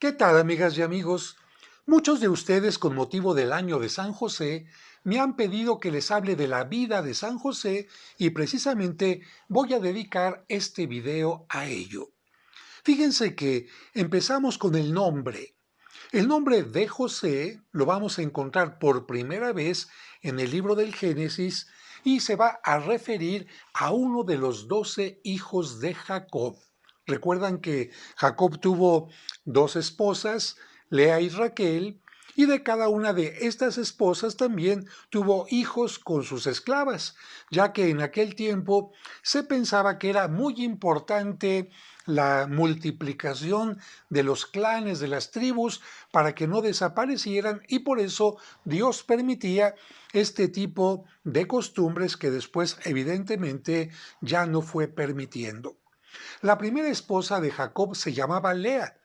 ¿Qué tal, amigas y amigos? Muchos de ustedes, con motivo del año de San José, me han pedido que les hable de la vida de San José y precisamente voy a dedicar este video a ello. Fíjense que empezamos con el nombre. El nombre de José lo vamos a encontrar por primera vez en el libro del Génesis y se va a referir a uno de los 12 hijos de Jacob. Recuerdan que Jacob tuvo dos esposas, Lea y Raquel, y de cada una de estas esposas también tuvo hijos con sus esclavas, ya que en aquel tiempo se pensaba que era muy importante la multiplicación de los clanes, de las tribus, para que no desaparecieran, y por eso Dios permitía este tipo de costumbres que después evidentemente ya no fue permitiendo. La primera esposa de Jacob se llamaba Lea,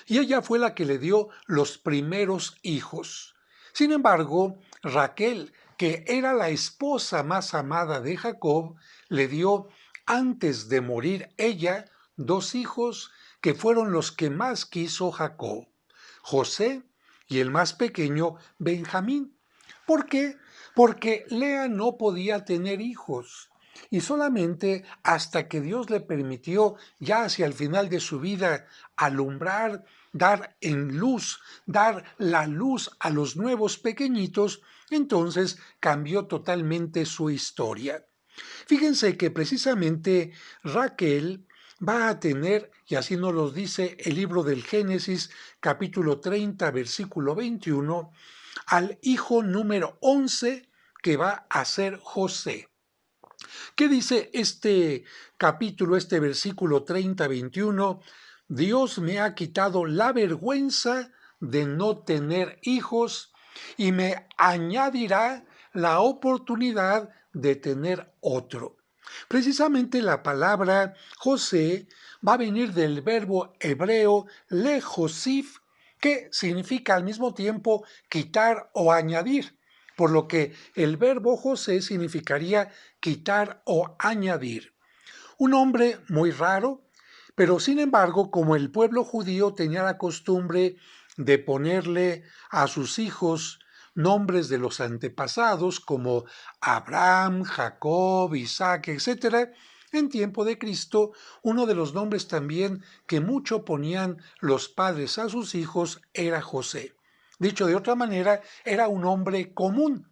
y ella fue la que le dio los primeros hijos. Sin embargo, Raquel, que era la esposa más amada de Jacob, le dio, antes de morir ella, dos hijos que fueron los que más quiso Jacob, José y el más pequeño, Benjamín. ¿Por qué? Porque Lea no podía tener hijos. Y solamente hasta que Dios le permitió, ya hacia el final de su vida, alumbrar, dar en luz, dar la luz a los nuevos pequeñitos, entonces cambió totalmente su historia. Fíjense que precisamente Raquel va a tener, y así nos lo dice el libro del Génesis, capítulo 30, versículo 21, al hijo número 11 que va a ser José. ¿Qué dice este capítulo, este versículo 30-21? Dios me ha quitado la vergüenza de no tener hijos y me añadirá la oportunidad de tener otro. Precisamente la palabra José va a venir del verbo hebreo lejosif, que significa al mismo tiempo quitar o añadir, por lo que el verbo José significaría quitar o añadir. Un nombre muy raro, pero sin embargo, como el pueblo judío tenía la costumbre de ponerle a sus hijos nombres de los antepasados como Abraham, Jacob, Isaac, etc., en tiempo de Cristo, uno de los nombres también que mucho ponían los padres a sus hijos era José. Dicho de otra manera, era un hombre común,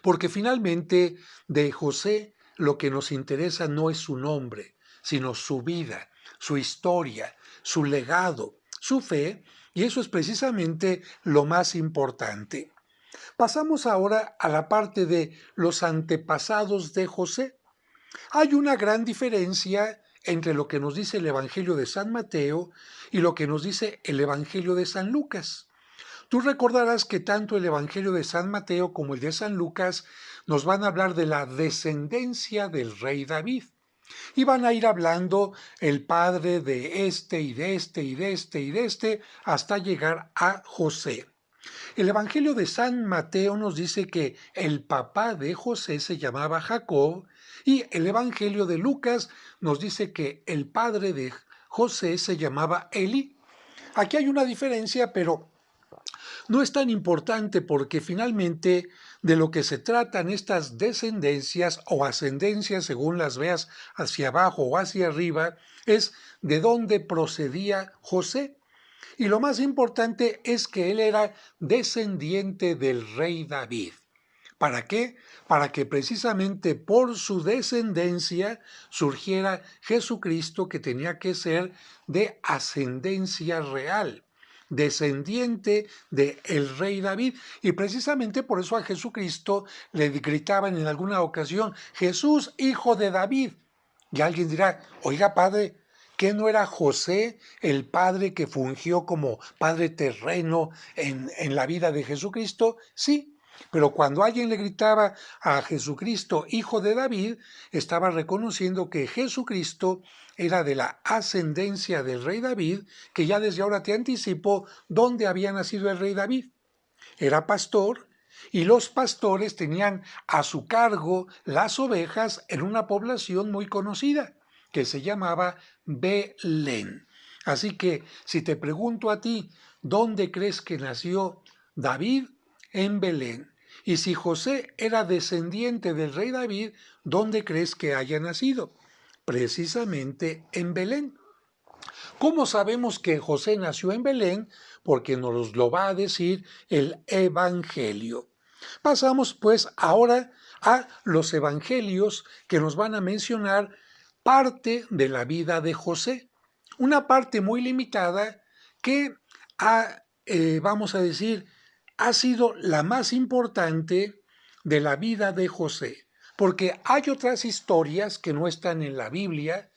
porque finalmente de José lo que nos interesa no es su nombre, sino su vida, su historia, su legado, su fe, y eso es precisamente lo más importante. Pasamos ahora a la parte de los antepasados de José. Hay una gran diferencia entre lo que nos dice el Evangelio de San Mateo y lo que nos dice el Evangelio de San Lucas. Tú recordarás que tanto el Evangelio de San Mateo como el de San Lucas nos van a hablar de la descendencia del rey David. Y van a ir hablando el padre de este y de este y de este y de este hasta llegar a José. El Evangelio de San Mateo nos dice que el papá de José se llamaba Jacob y el Evangelio de Lucas nos dice que el padre de José se llamaba Eli. Aquí hay una diferencia, pero no es tan importante porque finalmente de lo que se tratan estas descendencias o ascendencias, según las veas hacia abajo o hacia arriba, es de dónde procedía José. Y lo más importante es que él era descendiente del rey David. ¿Para qué? Para que precisamente por su descendencia surgiera Jesucristo, que tenía que ser de ascendencia real, descendiente del rey David. Y precisamente por eso a Jesucristo le gritaban en alguna ocasión: Jesús, hijo de David. Y alguien dirá: oiga, padre, ¿qué no era José el padre que fungió como padre terreno en la vida de Jesucristo? Sí, pero cuando alguien le gritaba a Jesucristo, hijo de David, estaba reconociendo que Jesucristo era de la ascendencia del rey David, que ya desde ahora te anticipo dónde había nacido el rey David. Era pastor, y los pastores tenían a su cargo las ovejas en una población muy conocida que se llamaba Belén. Así que si te pregunto a ti, ¿dónde crees que nació David? En Belén. Y si José era descendiente del rey David, ¿dónde crees que haya nacido? Precisamente en Belén. ¿Cómo sabemos que José nació en Belén? Porque nos lo va a decir el Evangelio. Pasamos pues ahora a los evangelios que nos van a mencionar parte de la vida de José. Una parte muy limitada que vamos a decir, ha sido la más importante de la vida de José. Porque hay otras historias que no están en la Biblia,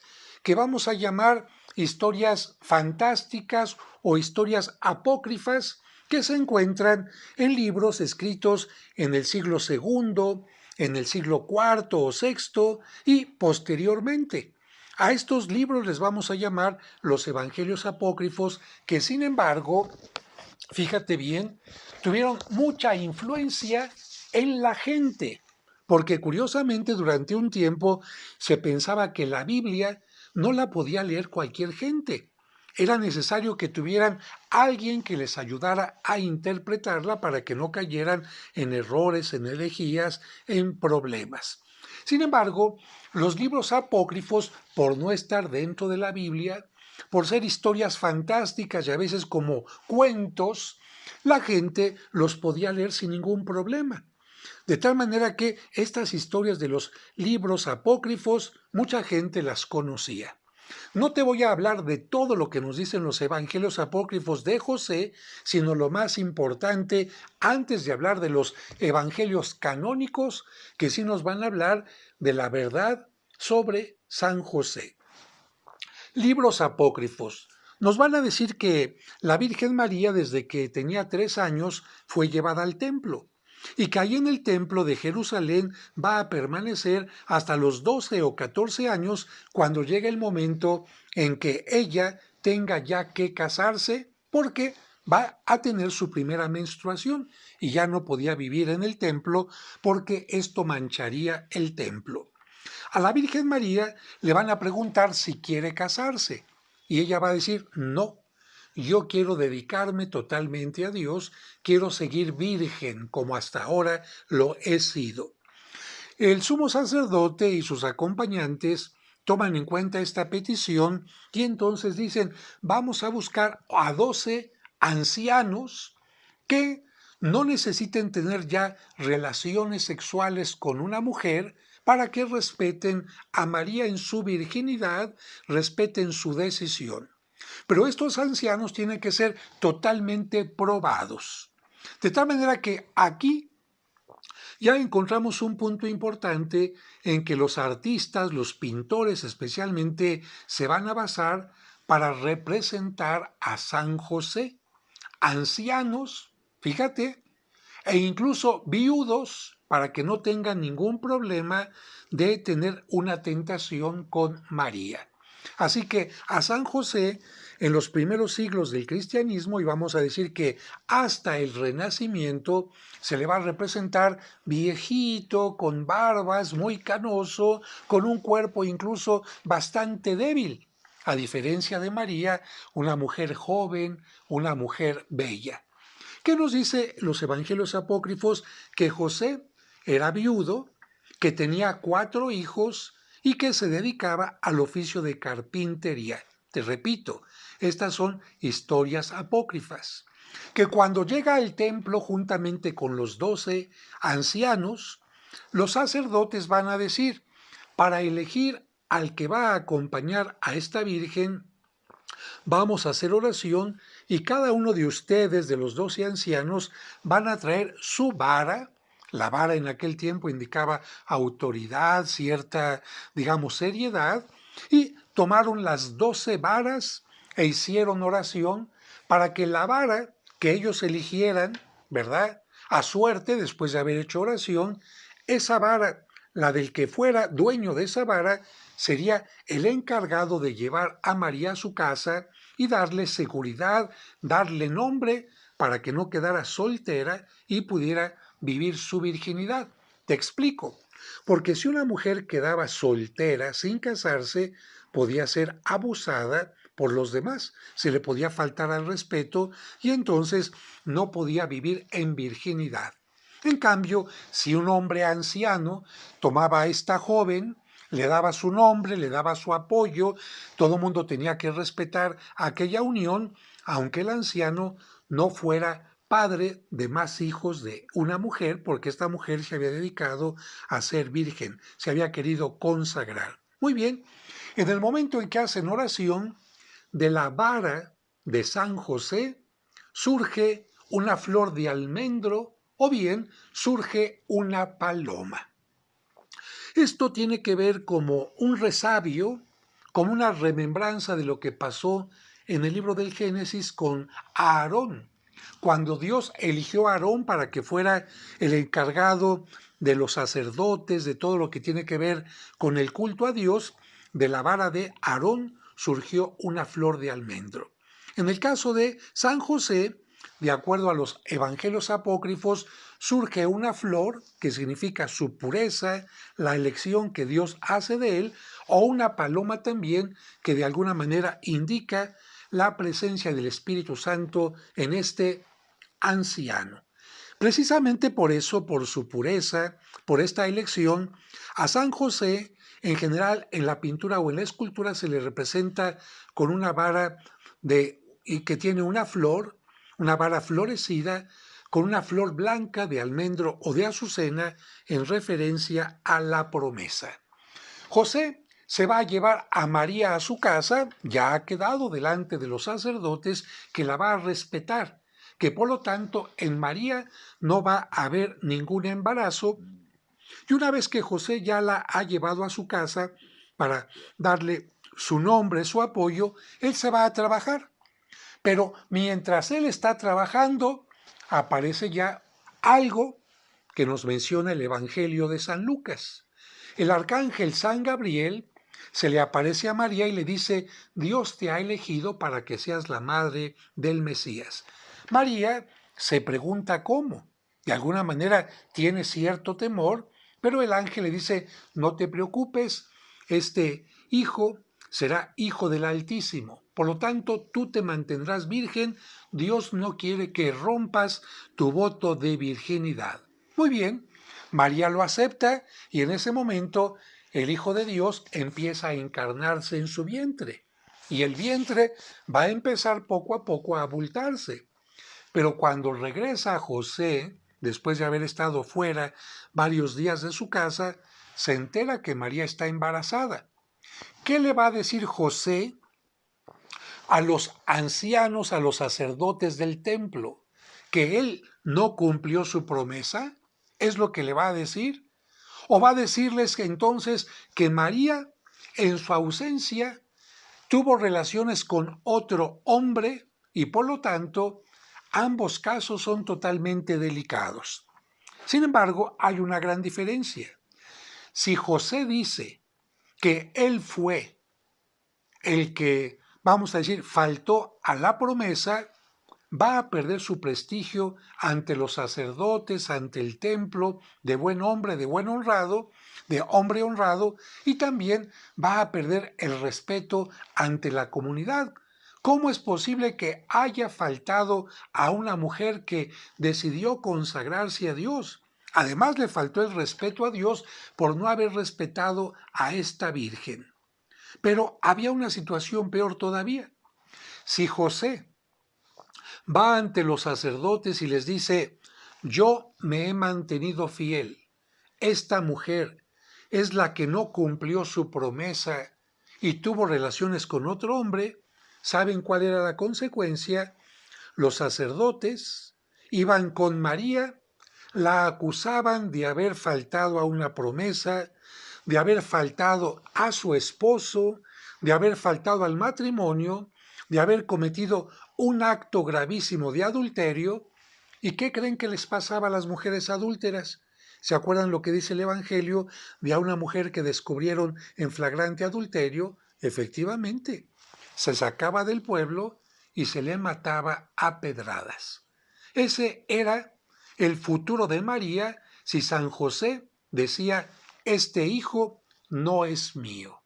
que vamos a llamar historias fantásticas o historias apócrifas que se encuentran en libros escritos en el siglo segundo, en el siglo cuarto o sexto y posteriormente. A estos libros les vamos a llamar los evangelios apócrifos, que sin embargo, fíjate bien, tuvieron mucha influencia en la gente, porque curiosamente durante un tiempo se pensaba que la Biblia no la podía leer cualquier gente. Era necesario que tuvieran alguien que les ayudara a interpretarla para que no cayeran en errores, en herejías, en problemas. Sin embargo, los libros apócrifos, por no estar dentro de la Biblia, por ser historias fantásticas y a veces como cuentos, la gente los podía leer sin ningún problema. De tal manera que estas historias de los libros apócrifos, mucha gente las conocía. No te voy a hablar de todo lo que nos dicen los evangelios apócrifos de José, sino lo más importante antes de hablar de los evangelios canónicos, que sí nos van a hablar de la verdad sobre San José. Libros apócrifos. Nos van a decir que la Virgen María, desde que tenía 3 años, fue llevada al templo y que ahí en el templo de Jerusalén va a permanecer hasta los 12 o 14 años, cuando llegue el momento en que ella tenga ya que casarse, porque va a tener su primera menstruación y ya no podía vivir en el templo porque esto mancharía el templo. A la Virgen María le van a preguntar si quiere casarse y ella va a decir, no, yo quiero dedicarme totalmente a Dios, quiero seguir virgen como hasta ahora lo he sido. El sumo sacerdote y sus acompañantes toman en cuenta esta petición y entonces dicen, vamos a buscar a 12 ancianos que no necesiten tener ya relaciones sexuales con una mujer para que respeten a María en su virginidad, respeten su decisión. Pero estos ancianos tienen que ser totalmente probados. De tal manera que aquí ya encontramos un punto importante en que los artistas, los pintores especialmente, se van a basar para representar a San José. Ancianos, fíjate, e incluso viudos para que no tengan ningún problema de tener una tentación con María. Así que a San José, en los primeros siglos del cristianismo, y vamos a decir que hasta el Renacimiento, se le va a representar viejito, con barbas, muy canoso, con un cuerpo incluso bastante débil, a diferencia de María, una mujer joven, una mujer bella. ¿Qué nos dice los evangelios apócrifos? Que José era viudo, que tenía 4 hijos y que se dedicaba al oficio de carpintería. Te repito, estas son historias apócrifas. Que cuando llega al templo juntamente con los 12 ancianos, los sacerdotes van a decir, para elegir al que va a acompañar a esta virgen, vamos a hacer oración y cada uno de ustedes, de los 12 ancianos, van a traer su vara. La vara en aquel tiempo indicaba autoridad, cierta, digamos, seriedad, y tomaron las 12 varas e hicieron oración para que la vara que ellos eligieran, ¿verdad? A suerte, después de haber hecho oración, esa vara, la del que fuera dueño de esa vara, sería el encargado de llevar a María a su casa y darle seguridad, darle nombre para que no quedara soltera y pudiera vivir su virginidad. Te explico. Porque si una mujer quedaba soltera sin casarse, podía ser abusada por los demás, se le podía faltar al respeto y entonces no podía vivir en virginidad. En cambio, si un hombre anciano tomaba a esta joven, le daba su nombre, le daba su apoyo, todo el mundo tenía que respetar aquella unión, aunque el anciano no fuera padre de más hijos de una mujer, porque esta mujer se había dedicado a ser virgen, se había querido consagrar. Muy bien, en el momento en que hacen oración, de la vara de San José surge una flor de almendro o bien surge una paloma. Esto tiene que ver como un resabio, como una remembranza de lo que pasó en el libro del Génesis con Aarón, cuando Dios eligió a Aarón para que fuera el encargado de los sacerdotes, de todo lo que tiene que ver con el culto a Dios. De la vara de Aarón surgió una flor de almendro. En el caso de San José, de acuerdo a los evangelios apócrifos, surge una flor que significa su pureza, la elección que Dios hace de él, o una paloma también que de alguna manera indica la presencia del Espíritu Santo en este anciano. Precisamente por eso, por su pureza, por esta elección, a San José, en general en la pintura o en la escultura se le representa con una vara y que tiene una vara florecida, con una flor blanca de almendro o de azucena en referencia a la promesa. José se va a llevar a María a su casa, ya ha quedado delante de los sacerdotes que la va a respetar, que por lo tanto en María no va a haber ningún embarazo, y una vez que José ya la ha llevado a su casa para darle su nombre, su apoyo, él se va a trabajar. Pero mientras él está trabajando, aparece ya algo que nos menciona el Evangelio de San Lucas. El arcángel San Gabriel se le aparece a María y le dice: Dios te ha elegido para que seas la madre del Mesías. María se pregunta cómo. De alguna manera tiene cierto temor, pero el ángel le dice: no te preocupes, este hijo será hijo del Altísimo. Por lo tanto, tú te mantendrás virgen. Dios no quiere que rompas tu voto de virginidad. Muy bien, María lo acepta y en ese momento el Hijo de Dios empieza a encarnarse en su vientre. Y el vientre va a empezar poco a poco a abultarse. Pero cuando regresa a José, después de haber estado fuera varios días de su casa, se entera que María está embarazada. ¿Qué le va a decir José a los ancianos, a los sacerdotes del templo? ¿Que él no cumplió su promesa? ¿Es lo que le va a decir? ¿O va a decirles que entonces que María, en su ausencia, tuvo relaciones con otro hombre y por lo tanto ambos casos son totalmente delicados? Sin embargo, hay una gran diferencia. Si José dice que él fue el que, vamos a decir, faltó a la promesa, va a perder su prestigio ante los sacerdotes, ante el templo, de buen hombre, de buen honrado, de hombre honrado, y también va a perder el respeto ante la comunidad. ¿Cómo es posible que haya faltado a una mujer que decidió consagrarse a Dios? Además, le faltó el respeto a Dios por no haber respetado a esta virgen. Pero había una situación peor todavía. Si José va ante los sacerdotes y les dice: yo me he mantenido fiel, esta mujer es la que no cumplió su promesa y tuvo relaciones con otro hombre, ¿saben cuál era la consecuencia? Los sacerdotes iban con María, la acusaban de haber faltado a una promesa, de haber faltado a su esposo, de haber faltado al matrimonio, de haber cometido un acto gravísimo de adulterio. ¿Y qué creen que les pasaba a las mujeres adúlteras? ¿Se acuerdan lo que dice el Evangelio de a una mujer que descubrieron en flagrante adulterio? Efectivamente, se sacaba del pueblo y se le mataba a pedradas. Ese era el futuro de María si San José decía: este hijo no es mío.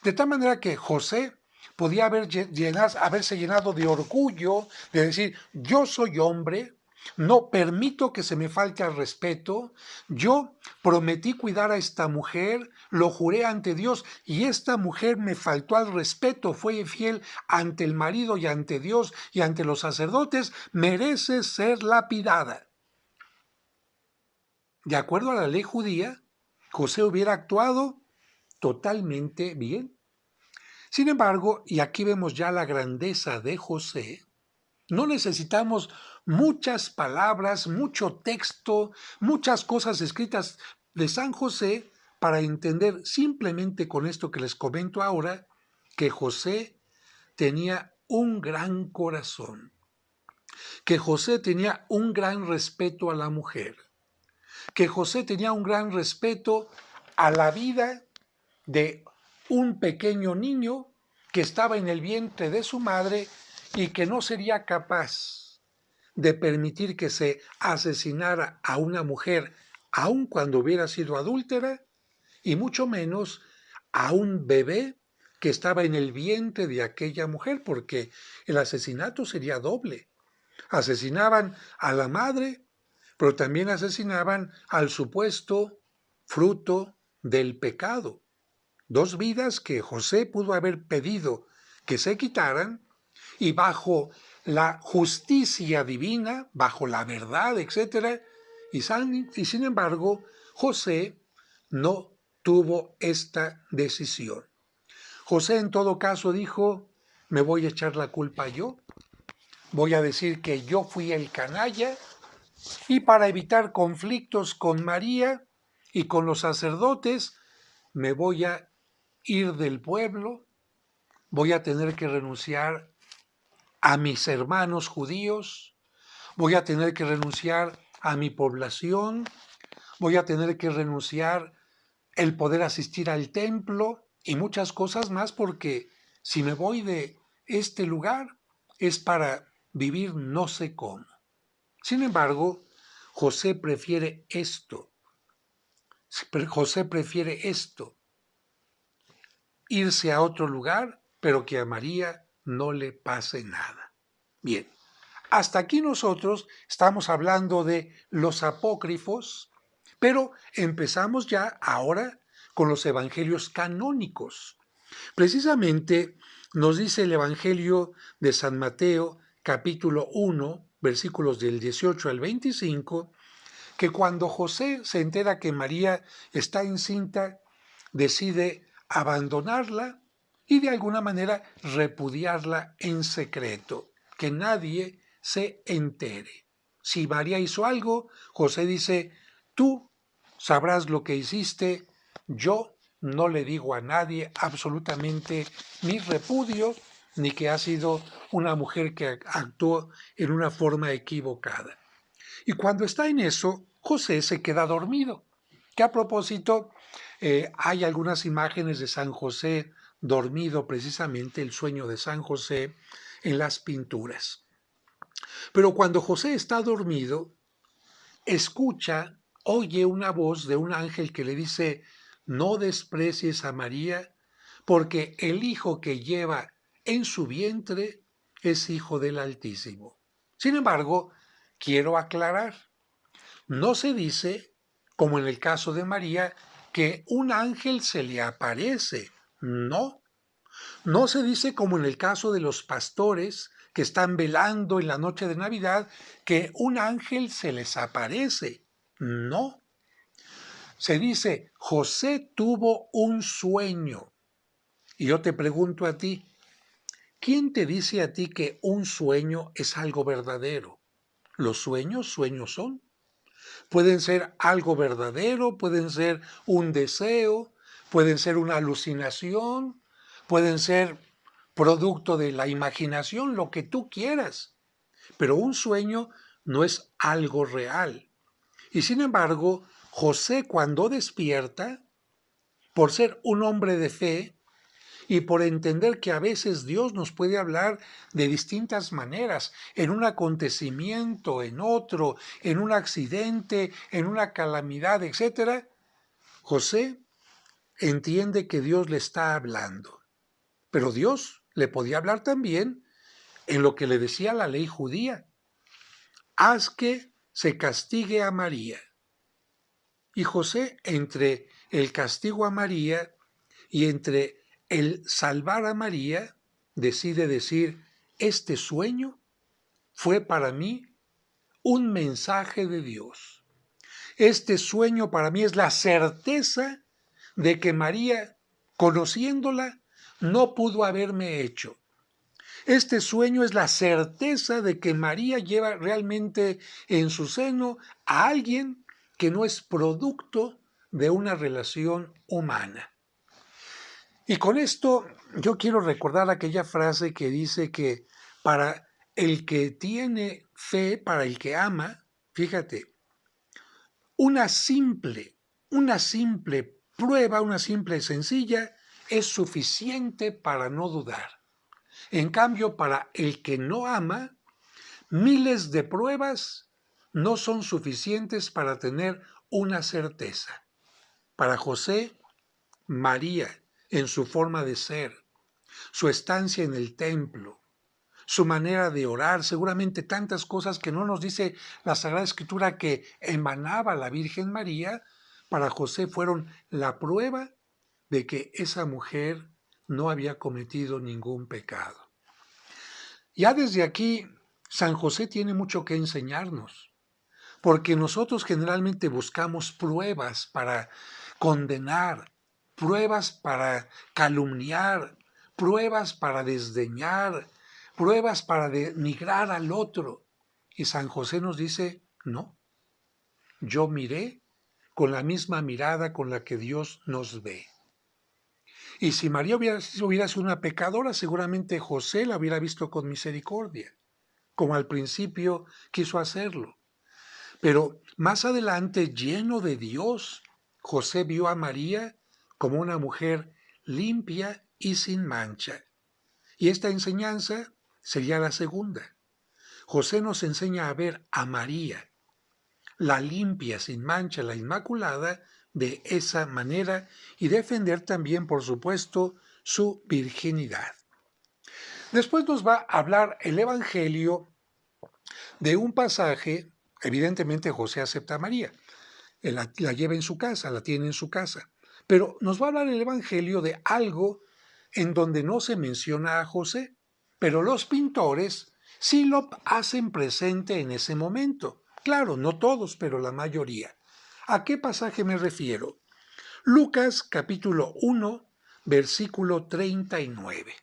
De tal manera que José podía haberse llenado de orgullo, de decir, yo soy hombre, no permito que se me falte al respeto, yo prometí cuidar a esta mujer, lo juré ante Dios y esta mujer me faltó al respeto, fue infiel ante el marido y ante Dios y ante los sacerdotes, merece ser lapidada. De acuerdo a la ley judía, José hubiera actuado totalmente bien. Sin embargo, y aquí vemos ya la grandeza de José, no necesitamos muchas palabras, mucho texto, muchas cosas escritas de San José para entender simplemente con esto que les comento ahora, que José tenía un gran corazón, que José tenía un gran respeto a la mujer, que José tenía un gran respeto a la vida de un pequeño niño que estaba en el vientre de su madre y que no sería capaz de permitir que se asesinara a una mujer, aun cuando hubiera sido adúltera, y mucho menos a un bebé que estaba en el vientre de aquella mujer, porque el asesinato sería doble. Asesinaban a la madre, pero también asesinaban al supuesto fruto del pecado. Dos vidas que José pudo haber pedido que se quitaran y bajo la justicia divina, bajo la verdad, etc. Y sin embargo, José no tuvo esta decisión. José en todo caso dijo, me voy a echar la culpa yo, voy a decir que yo fui el canalla y para evitar conflictos con María y con los sacerdotes, me voy a ir del pueblo, voy a tener que renunciar a mis hermanos judíos, voy a tener que renunciar a mi población, voy a tener que renunciar el poder asistir al templo y muchas cosas más porque si me voy de este lugar es para vivir no sé cómo. Sin embargo, José prefiere esto. José prefiere esto, irse a otro lugar, pero que a María no le pase nada. Bien, hasta aquí nosotros estamos hablando de los apócrifos, pero empezamos ya ahora con los evangelios canónicos. Precisamente nos dice el Evangelio de San Mateo, capítulo 1, versículos del 18 al 25, que cuando José se entera que María está encinta, decide abandonarla y de alguna manera repudiarla en secreto, que nadie se entere. Si María hizo algo, José dice, tú sabrás lo que hiciste, yo no le digo a nadie absolutamente mi repudio, ni que ha sido una mujer que actuó en una forma equivocada. Y cuando está en eso, José se queda dormido. Que a propósito, hay algunas imágenes de San José dormido, precisamente el sueño de San José, en las pinturas. Pero cuando José está dormido, escucha, oye una voz de un ángel que le dice, no desprecies a María, porque el hijo que lleva en su vientre es hijo del Altísimo. Sin embargo, quiero aclarar, no se dice, como en el caso de María, que un ángel se le aparece. No. No se dice como en el caso de los pastores que están velando en la noche de Navidad, que un ángel se les aparece. No. Se dice, José tuvo un sueño. Y yo te pregunto a ti, ¿quién te dice a ti que un sueño es algo verdadero? ¿Los sueños, sueños son? Pueden ser algo verdadero, pueden ser un deseo, pueden ser una alucinación, pueden ser producto de la imaginación, lo que tú quieras. Pero un sueño no es algo real. Y sin embargo, José cuando despierta, por ser un hombre de fe, y por entender que a veces Dios nos puede hablar de distintas maneras, en un acontecimiento, en otro, en un accidente, en una calamidad, etc. José entiende que Dios le está hablando, pero Dios le podía hablar también en lo que le decía la ley judía. Haz que se castigue a María. Y José, entre el castigo a María y entre el salvar a María, decide decir, este sueño fue para mí un mensaje de Dios. Este sueño para mí es la certeza de que María, conociéndola, no pudo haberme hecho. Este sueño es la certeza de que María lleva realmente en su seno a alguien que no es producto de una relación humana. Y con esto yo quiero recordar aquella frase que dice que para el que tiene fe, para el que ama, fíjate, una simple, una simple prueba, una simple sencilla, es suficiente para no dudar. En cambio, para el que no ama, miles de pruebas no son suficientes para tener una certeza. Para José, María, en su forma de ser, su estancia en el templo, su manera de orar, seguramente tantas cosas que no nos dice la Sagrada Escritura que emanaba la Virgen María, para José fueron la prueba de que esa mujer no había cometido ningún pecado. Ya desde aquí, San José tiene mucho que enseñarnos, porque nosotros generalmente buscamos pruebas para condenar, pruebas para calumniar, pruebas para desdeñar, pruebas para denigrar al otro. Y San José nos dice, no, yo miré con la misma mirada con la que Dios nos ve. Y si María hubiera sido una pecadora, seguramente José la hubiera visto con misericordia, como al principio quiso hacerlo. Pero más adelante, lleno de Dios, José vio a María como una mujer limpia y sin mancha. Y esta enseñanza sería la segunda. José nos enseña a ver a María, la limpia, sin mancha, la inmaculada, de esa manera y defender también, por supuesto, su virginidad. Después nos va a hablar el Evangelio de un pasaje. Evidentemente José acepta a María, la lleva en su casa, la tiene en su casa, pero nos va a hablar el Evangelio de algo en donde no se menciona a José, pero los pintores sí lo hacen presente en ese momento. Claro, no todos, pero la mayoría. ¿A qué pasaje me refiero? Lucas capítulo 1, versículo 39.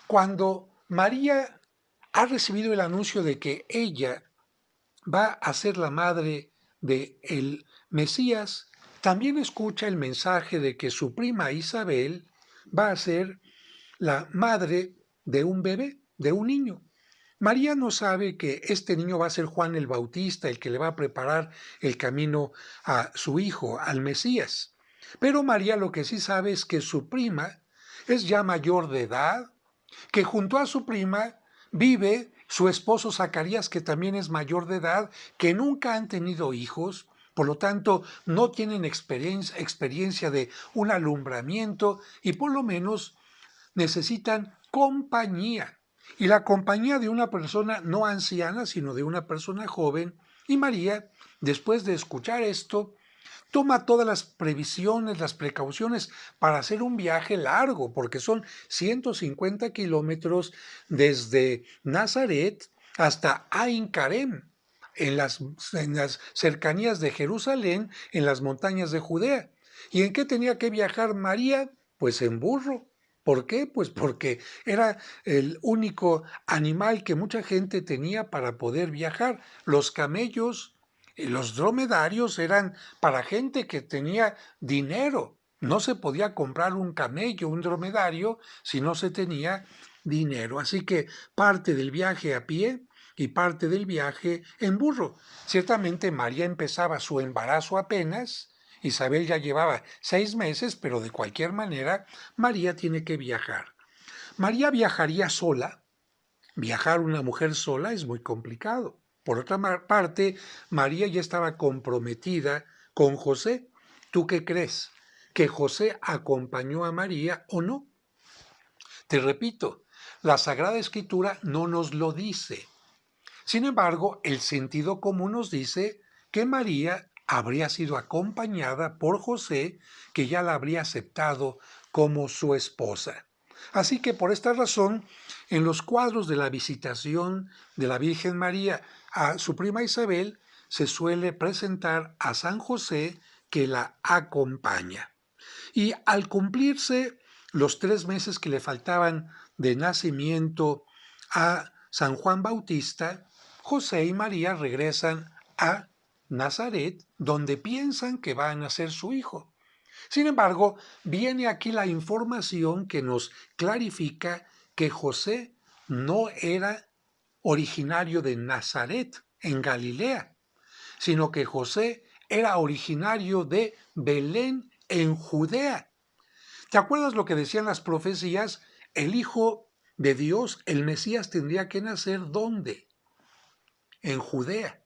Cuando María ha recibido el anuncio de que ella va a ser la madre de el Mesías, también escucha el mensaje de que su prima Isabel va a ser la madre de un bebé, de un niño. María no sabe que este niño va a ser Juan el Bautista, el que le va a preparar el camino a su hijo, al Mesías. Pero María lo que sí sabe es que su prima es ya mayor de edad, que junto a su prima vive su esposo Zacarías, que también es mayor de edad, que nunca han tenido hijos, por lo tanto no tienen experiencia de un alumbramiento y por lo menos necesitan compañía. Y la compañía de una persona no anciana, sino de una persona joven. Y María, después de escuchar esto, toma todas las previsiones, las precauciones para hacer un viaje largo, porque son 150 kilómetros desde Nazaret hasta Ain Karem, en las cercanías de Jerusalén, en las montañas de Judea. ¿Y en qué tenía que viajar María? Pues en burro. ¿Por qué? Pues porque era el único animal que mucha gente tenía para poder viajar. Los camellos y los dromedarios eran para gente que tenía dinero. No se podía comprar un camello, un dromedario, si no se tenía dinero. Así que parte del viaje a pie y parte del viaje en burro. Ciertamente María empezaba su embarazo apenas. Isabel ya llevaba 6 meses, pero de cualquier manera María tiene que viajar. María viajaría sola. Viajar una mujer sola es muy complicado. Por otra parte, María ya estaba comprometida con José. ¿Tú qué crees? ¿Que José acompañó a María o no? Te repito, La Sagrada Escritura no nos lo dice. Sin embargo, el sentido común nos dice que María habría sido acompañada por José, que ya la habría aceptado como su esposa. Así que por esta razón, en los cuadros de la visitación de la Virgen María a su prima Isabel, se suele presentar a San José que la acompaña. Y al cumplirse los 3 meses que le faltaban de nacimiento a San Juan Bautista, José y María regresan a Nazaret, donde piensan que va a nacer su hijo. Sin embargo, viene aquí la información que nos clarifica que José no era originario de Nazaret, en Galilea, sino que José era originario de Belén, en Judea. ¿Te acuerdas lo que decían las profecías? El Hijo de Dios, el Mesías, tendría que nacer ¿dónde? En Judea.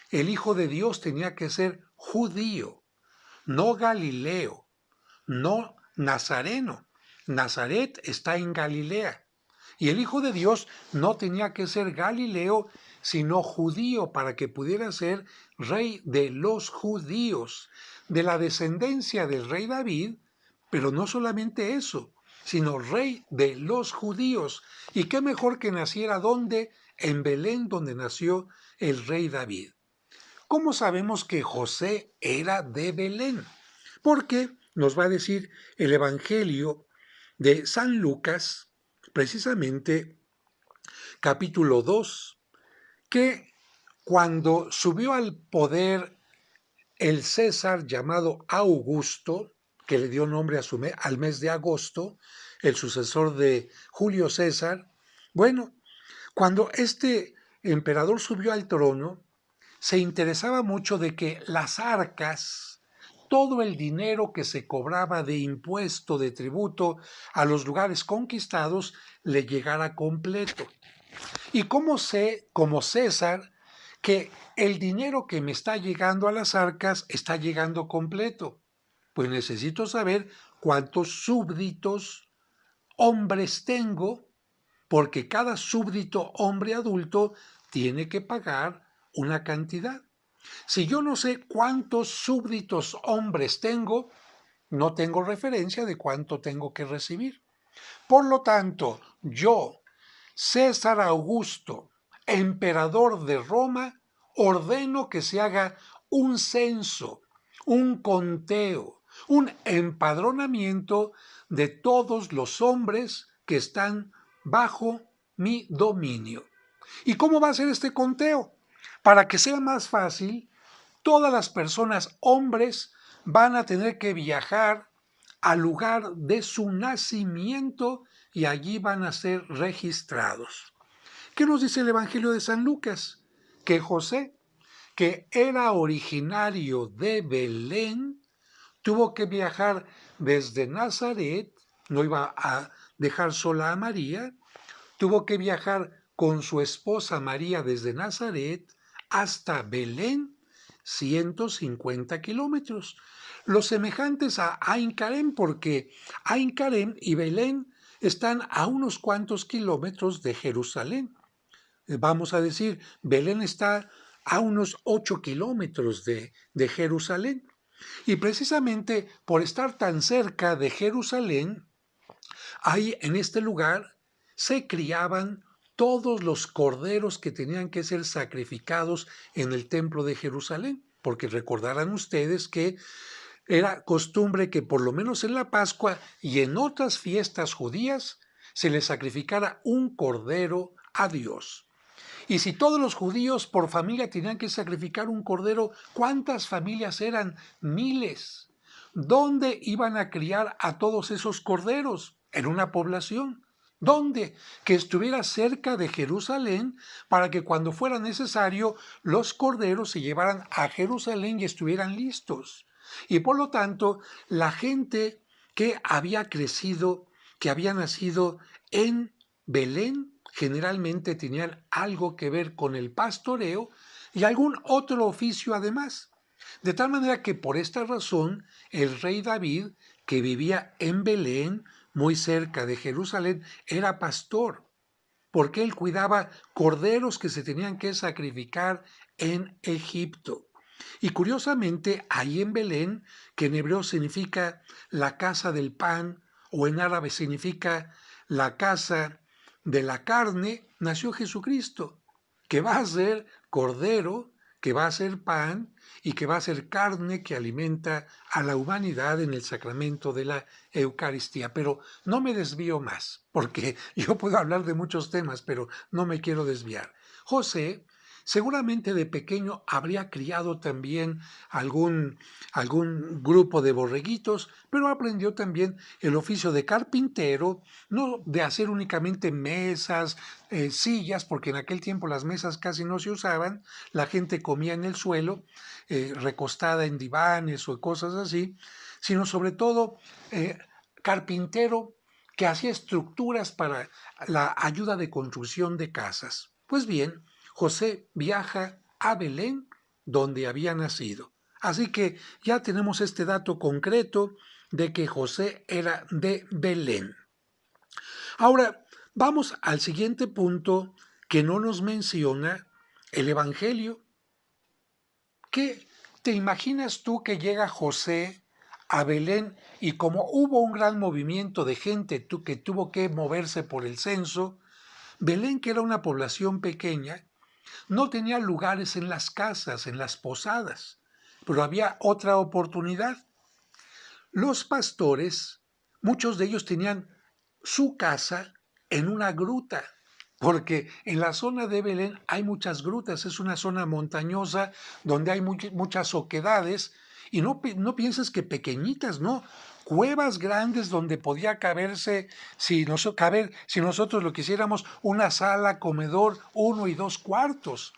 El Hijo de Dios tenía que ser judío, no galileo, no nazareno. Nazaret está en Galilea. Y el Hijo de Dios no tenía que ser galileo, sino judío, para que pudiera ser rey de los judíos, de la descendencia del rey David, pero no solamente eso, sino rey de los judíos. Y qué mejor que naciera ¿dónde? En Belén, donde nació el rey David. ¿Cómo sabemos que José era de Belén? Porque nos va a decir el Evangelio de San Lucas, precisamente capítulo 2, que cuando subió al poder el César llamado Augusto, que le dio nombre al mes de agosto, el sucesor de Julio César, bueno, cuando este emperador subió al trono, se interesaba mucho de que las arcas, todo el dinero que se cobraba de impuesto, de tributo a los lugares conquistados, le llegara completo. ¿Y cómo sé, como César, que el dinero que me está llegando a las arcas está llegando completo? Pues necesito saber cuántos súbditos hombres tengo, porque cada súbdito hombre adulto tiene que pagar una cantidad. Si yo no sé cuántos súbditos hombres tengo, no tengo referencia de cuánto tengo que recibir. Por lo tanto, yo, César Augusto, emperador de Roma, ordeno que se haga un censo, un conteo, un empadronamiento de todos los hombres que están bajo mi dominio. ¿Y cómo va a ser este conteo? Para que sea más fácil, todas las personas hombres van a tener que viajar al lugar de su nacimiento y allí van a ser registrados. ¿Qué nos dice el Evangelio de San Lucas? Que José, que era originario de Belén, tuvo que viajar desde Nazaret, no iba a dejar sola a María, tuvo que viajar con su esposa María desde Nazaret hasta Belén, 150 kilómetros. Los semejantes a Ain Karem, porque Ain Karem y Belén están a unos cuantos kilómetros de Jerusalén. Vamos a decir, Belén está a unos 8 kilómetros de Jerusalén. Y precisamente por estar tan cerca de Jerusalén, ahí en este lugar se criaban todos los corderos que tenían que ser sacrificados en el templo de Jerusalén, porque recordarán ustedes que era costumbre que por lo menos en la Pascua y en otras fiestas judías se le sacrificara un cordero a Dios. Y si todos los judíos por familia tenían que sacrificar un cordero, ¿cuántas familias eran? Miles. ¿Dónde iban a criar a todos esos corderos? En una población. ¿Dónde? Que estuviera cerca de Jerusalén para que cuando fuera necesario los corderos se llevaran a Jerusalén y estuvieran listos. Y por lo tanto, la gente que había crecido, que había nacido en Belén, generalmente tenían algo que ver con el pastoreo y algún otro oficio además. De tal manera que por esta razón el rey David, que vivía en Belén, muy cerca de Jerusalén, era pastor, porque él cuidaba corderos que se tenían que sacrificar en Egipto. Y curiosamente, ahí en Belén, que en hebreo significa la casa del pan, o en árabe significa la casa de la carne, nació Jesucristo, que va a ser cordero, que va a ser pan y que va a ser carne que alimenta a la humanidad en el sacramento de la Eucaristía. Pero no me desvío más, porque yo puedo hablar de muchos temas, pero no me quiero desviar. José seguramente de pequeño habría criado también algún grupo de borreguitos, pero aprendió también el oficio de carpintero, no de hacer únicamente mesas, sillas, porque en aquel tiempo las mesas casi no se usaban, la gente comía en el suelo, recostada en divanes o cosas así, sino sobre todo carpintero que hacía estructuras para la ayuda de construcción de casas. Pues bien, José viaja a Belén, donde había nacido. Así que ya tenemos este dato concreto de que José era de Belén. Ahora, vamos al siguiente punto que no nos menciona el Evangelio. ¿Qué te imaginas tú que llega José a Belén y como hubo un gran movimiento de gente que tuvo que moverse por el censo, Belén, que era una población pequeña, no tenía lugares en las casas, en las posadas, pero había otra oportunidad. Los pastores, muchos de ellos tenían su casa en una gruta, porque en la zona de Belén hay muchas grutas, es una zona montañosa donde hay muchas oquedades, y no pienses que pequeñitas, no, cuevas grandes donde podía caberse, si nosotros lo quisiéramos, una sala, comedor, 1 y 2 cuartos.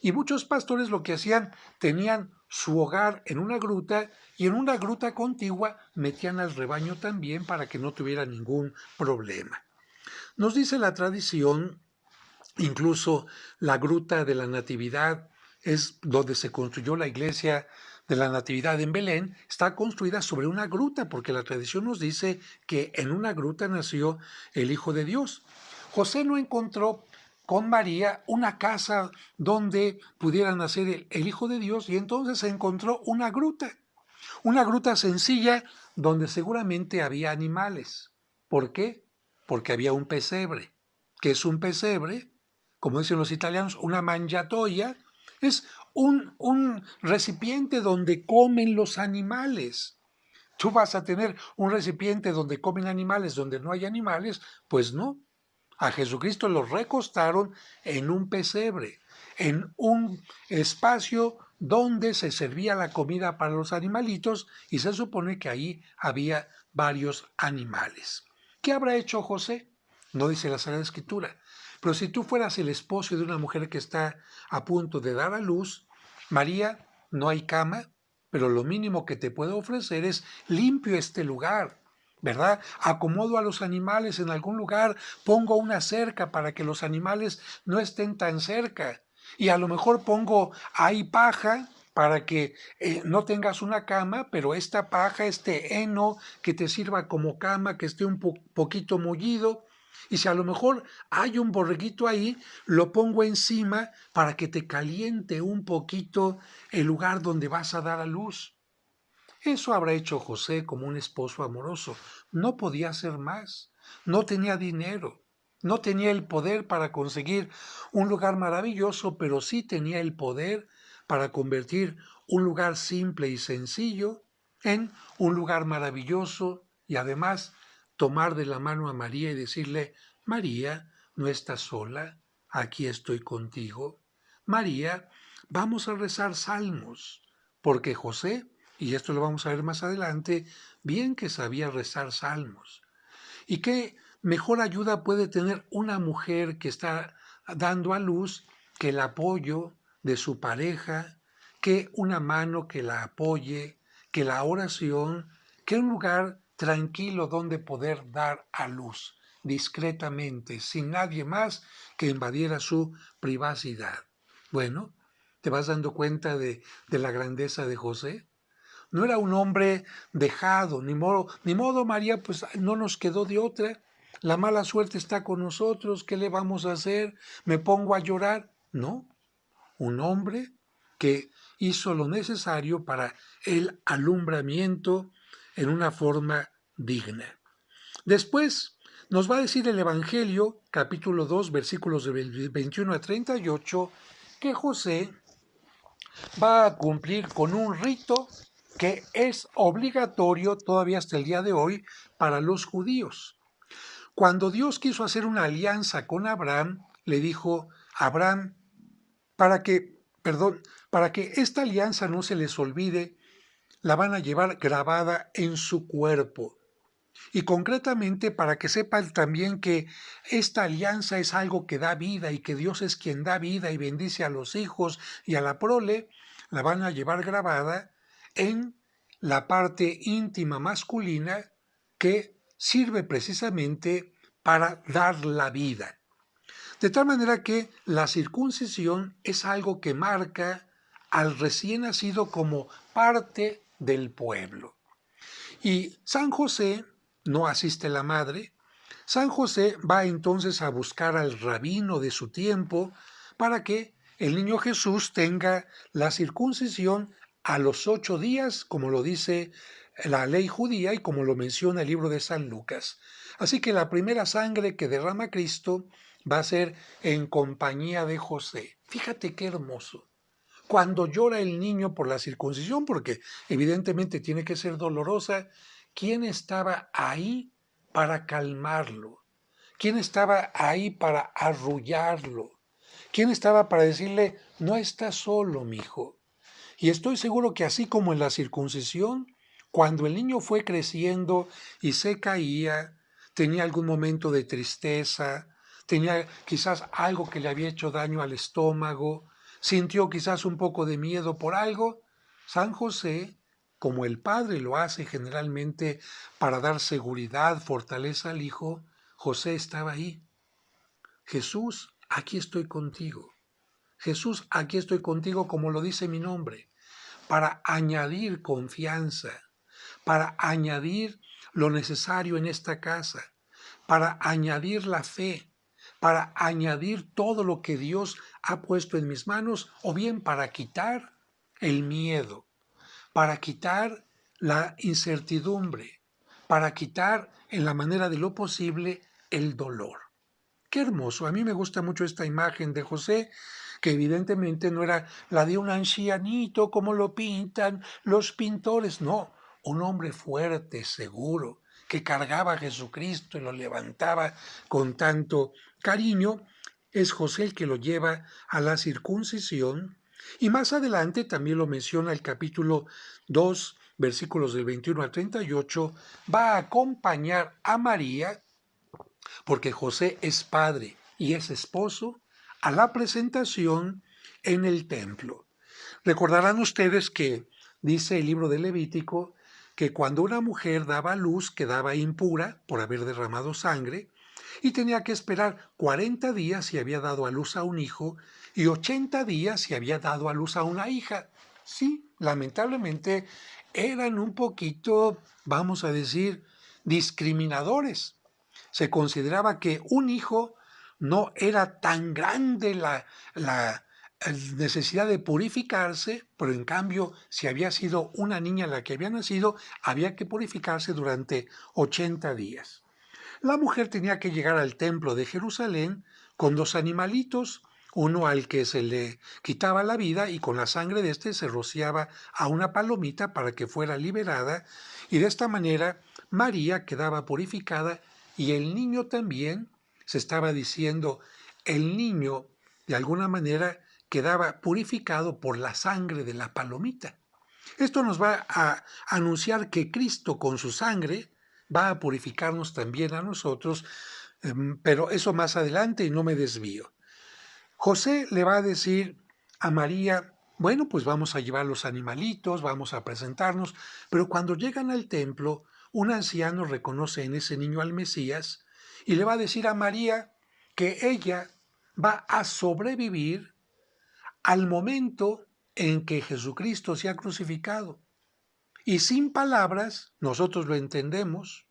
Y muchos pastores lo que hacían, tenían su hogar en una gruta y en una gruta contigua metían al rebaño también para que no tuviera ningún problema. Nos dice la tradición, incluso la gruta de la Natividad es donde se construyó la iglesia de la Natividad en Belén, está construida sobre una gruta, porque la tradición nos dice que en una gruta nació el Hijo de Dios. José no encontró con María una casa donde pudiera nacer el Hijo de Dios y entonces se encontró una gruta sencilla donde seguramente había animales. ¿Por qué? Porque había un pesebre. ¿Qué es un pesebre? Como dicen los italianos, una mangiatoia. Es un recipiente donde comen los animales. ¿Tú vas a tener un recipiente donde comen animales, donde no hay animales? Pues no. A Jesucristo lo recostaron en un pesebre, en un espacio donde se servía la comida para los animalitos y se supone que ahí había varios animales. ¿Qué habrá hecho José? No dice la Sagrada Escritura. Pero si tú fueras el esposo de una mujer que está a punto de dar a luz, María, no hay cama, pero lo mínimo que te puedo ofrecer es limpio este lugar, ¿verdad? Acomodo a los animales en algún lugar, pongo una cerca para que los animales no estén tan cerca. Y a lo mejor pongo ahí paja para que no tengas una cama, pero esta paja, este heno que te sirva como cama, que esté un poquito mullido. Y si a lo mejor hay un borreguito ahí, lo pongo encima para que te caliente un poquito el lugar donde vas a dar a luz. Eso habrá hecho José como un esposo amoroso. No podía hacer más. No tenía dinero. No tenía el poder para conseguir un lugar maravilloso, pero sí tenía el poder para convertir un lugar simple y sencillo en un lugar maravilloso y además tomar de la mano a María y decirle, María, no estás sola, aquí estoy contigo. María, vamos a rezar salmos, porque José, y esto lo vamos a ver más adelante, bien que sabía rezar salmos. ¿Y qué mejor ayuda puede tener una mujer que está dando a luz que el apoyo de su pareja, que una mano que la apoye, que la oración, que un lugar tranquilo donde poder dar a luz, discretamente, sin nadie más que invadiera su privacidad? Bueno, ¿te vas dando cuenta de la grandeza de José? no era un hombre dejado, ni modo María, pues no nos quedó de otra. La mala suerte está con nosotros, ¿qué le vamos a hacer? ¿Me pongo a llorar? No, un hombre que hizo lo necesario para el alumbramiento en una forma digna. Después nos va a decir el Evangelio, capítulo 2, versículos de 21 a 38, que José va a cumplir con un rito que es obligatorio todavía hasta el día de hoy para los judíos. Cuando Dios quiso hacer una alianza con Abraham, le dijo, Abraham, para que esta alianza no se les olvide, la van a llevar grabada en su cuerpo. Y concretamente para que sepan también que esta alianza es algo que da vida y que Dios es quien da vida y bendice a los hijos y a la prole, la van a llevar grabada en la parte íntima masculina que sirve precisamente para dar la vida. De tal manera que la circuncisión es algo que marca al recién nacido como parte del pueblo. Y San José, no asiste la madre, San José va entonces a buscar al rabino de su tiempo para que el niño Jesús tenga la circuncisión a los 8 días, como lo dice la ley judía y como lo menciona el libro de San Lucas. Así que la primera sangre que derrama Cristo va a ser en compañía de José. Fíjate qué hermoso. Cuando llora el niño por la circuncisión, porque evidentemente tiene que ser dolorosa, ¿quién estaba ahí para calmarlo? ¿Quién estaba ahí para arrullarlo? ¿Quién estaba para decirle, no estás solo, mijo? Y estoy seguro que así como en la circuncisión, cuando el niño fue creciendo y se caía, tenía algún momento de tristeza, tenía quizás algo que le había hecho daño al estómago, sintió quizás un poco de miedo por algo, San José, como el padre lo hace generalmente para dar seguridad, fortaleza al hijo, José estaba ahí. Jesús, aquí estoy contigo. Jesús, aquí estoy contigo como lo dice mi nombre, para añadir confianza, para añadir lo necesario en esta casa, para añadir la fe, para añadir todo lo que Dios ha puesto en mis manos, o bien para quitar el miedo, para quitar la incertidumbre, para quitar en la manera de lo posible el dolor. Qué hermoso, a mí me gusta mucho esta imagen de José, que evidentemente no era la de un ancianito como lo pintan los pintores, no, un hombre fuerte, seguro, que cargaba a Jesucristo y lo levantaba con tanto cariño, es José el que lo lleva a la circuncisión. Y más adelante también lo menciona el capítulo 2, versículos del 21 al 38, va a acompañar a María porque José es padre y es esposo, a la presentación en el templo. Recordarán ustedes que dice el libro de Levítico que cuando una mujer daba a luz quedaba impura por haber derramado sangre y tenía que esperar 40 días si había dado a luz a un hijo y 80 días si había dado a luz a una hija. Sí, lamentablemente eran un poquito, vamos a decir, discriminadores. Se consideraba que un hijo no era tan grande la necesidad de purificarse, pero en cambio, si había sido una niña la que había nacido, había que purificarse durante 80 días. La mujer tenía que llegar al templo de Jerusalén con 2 animalitos, uno al que se le quitaba la vida y con la sangre de este se rociaba a una palomita para que fuera liberada, y de esta manera María quedaba purificada y el niño también, se estaba diciendo, el niño de alguna manera quedaba purificado por la sangre de la palomita. Esto nos va a anunciar que Cristo con su sangre va a purificarnos también a nosotros, pero eso más adelante y no me desvío. José le va a decir a María, bueno, pues vamos a llevar los animalitos, vamos a presentarnos, pero cuando llegan al templo, un anciano reconoce en ese niño al Mesías y le va a decir a María que ella va a sobrevivir al momento en que Jesucristo se ha crucificado. y sin palabras, nosotros lo entendemos,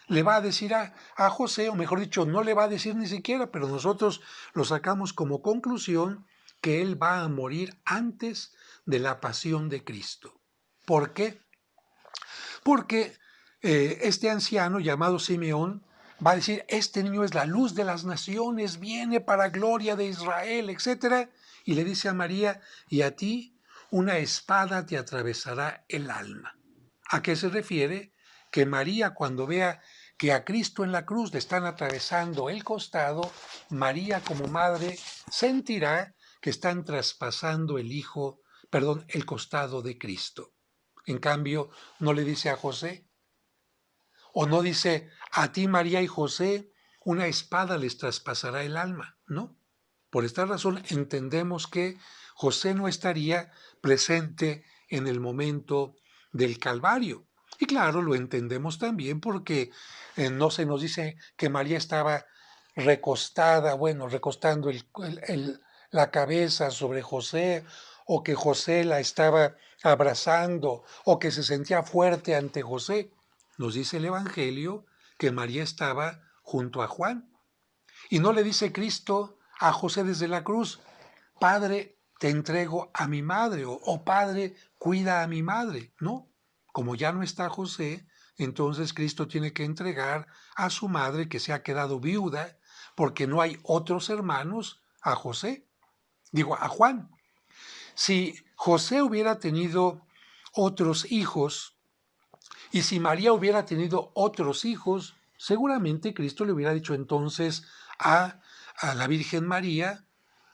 le va a decir a José, o mejor dicho, no le va a decir ni siquiera, pero nosotros lo sacamos como conclusión que él va a morir antes de la pasión de Cristo. ¿Por qué? Porque este anciano llamado Simeón va a decir, este niño es la luz de las naciones, viene para gloria de Israel, etc. Y le dice a María, y a ti una espada te atravesará el alma. ¿A qué se refiere? Que María, cuando vea que a Cristo en la cruz le están atravesando el costado, María como madre sentirá que están traspasando el costado de Cristo. En cambio, no le dice a José, o no dice, a ti María y José, una espada les traspasará el alma, ¿no? Por esta razón entendemos que José no estaría presente en el momento del Calvario. Y claro, lo entendemos también porque no se nos dice que María estaba recostada, bueno, recostando la cabeza sobre José, o que José la estaba abrazando, o que se sentía fuerte ante José. Nos dice el Evangelio que María estaba junto a Juan. Y no le dice Cristo a José desde la cruz, Padre, te entrego a mi madre, o Padre, cuida a mi madre. No, como ya no está José, entonces Cristo tiene que entregar a su madre que se ha quedado viuda, porque no hay otros hermanos a José, digo, a Juan. Si José hubiera tenido otros hijos, y si María hubiera tenido otros hijos, seguramente Cristo le hubiera dicho entonces a la Virgen María,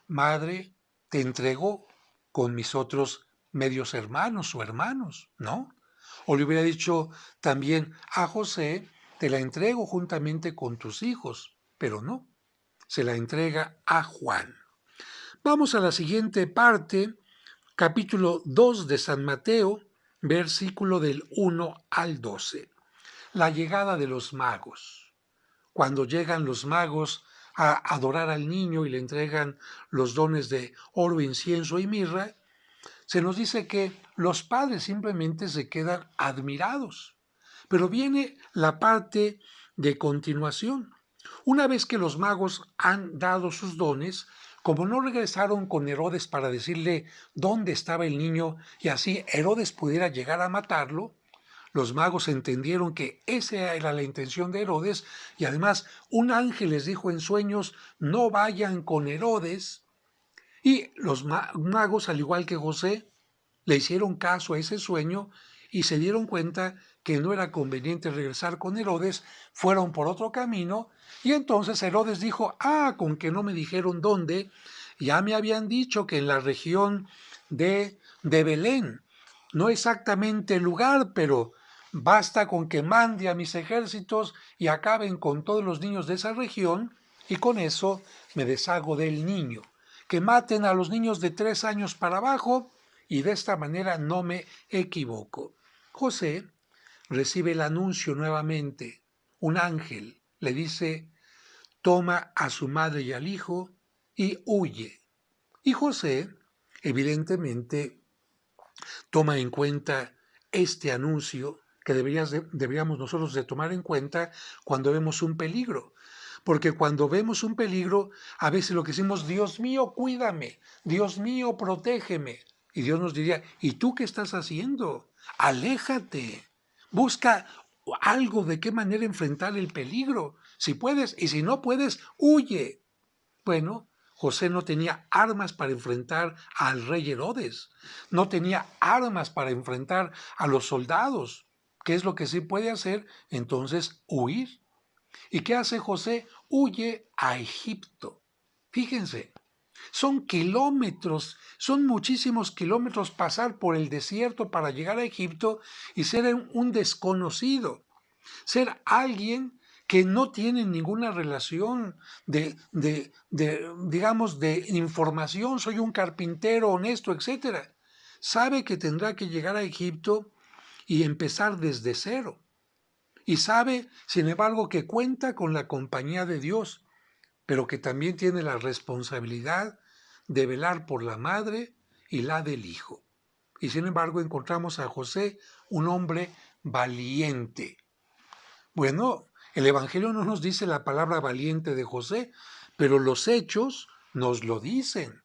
Madre, te entrego con mis otros medios hermanos o hermanos, ¿no? O le hubiera dicho también a José, te la entrego juntamente con tus hijos, pero no, se la entrega a Juan. Vamos a la siguiente parte, capítulo 2 de San Mateo, versículo del 1 al 12. La llegada de los magos. Cuando llegan los magos a adorar al niño y le entregan los dones de oro, incienso y mirra, se nos dice que los padres simplemente se quedan admirados. Pero viene la parte de continuación. Una vez que los magos han dado sus dones, como no regresaron con Herodes para decirle dónde estaba el niño y así Herodes pudiera llegar a matarlo, los magos entendieron que esa era la intención de Herodes y además un ángel les dijo en sueños, no vayan con Herodes. Y los magos, al igual que José, le hicieron caso a ese sueño y se dieron cuenta que no era conveniente regresar con Herodes, fueron por otro camino y entonces Herodes dijo, con que no me dijeron dónde, ya me habían dicho que en la región de Belén, no exactamente el lugar, pero basta con que mande a mis ejércitos y acaben con todos los niños de esa región y con eso me deshago del niño. Que maten a los niños de 3 años para abajo y de esta manera no me equivoco. José recibe el anuncio nuevamente. Un ángel le dice, toma a su madre y al hijo y huye. Y José, evidentemente, toma en cuenta este anuncio que deberíamos nosotros de tomar en cuenta cuando vemos un peligro. Porque cuando vemos un peligro, a veces lo que decimos, Dios mío, cuídame, Dios mío, protégeme. Y Dios nos diría, ¿y tú qué estás haciendo? Aléjate, busca algo de qué manera enfrentar el peligro, si puedes, y si no puedes, huye. Bueno, José no tenía armas para enfrentar al rey Herodes, no tenía armas para enfrentar a los soldados. ¿Qué es lo que sí puede hacer? Entonces, huir. ¿Y qué hace José? Huye a Egipto. Fíjense, son kilómetros, son muchísimos kilómetros pasar por el desierto para llegar a Egipto y ser un desconocido, ser alguien que no tiene ninguna relación digamos, de información, soy un carpintero honesto, etc. Sabe que tendrá que llegar a Egipto y empezar desde cero. Y sabe, sin embargo, que cuenta con la compañía de Dios, pero que también tiene la responsabilidad de velar por la madre y la del hijo. Y sin embargo encontramos a José, un hombre valiente. Bueno, el Evangelio no nos dice la palabra valiente de José, pero los hechos nos lo dicen.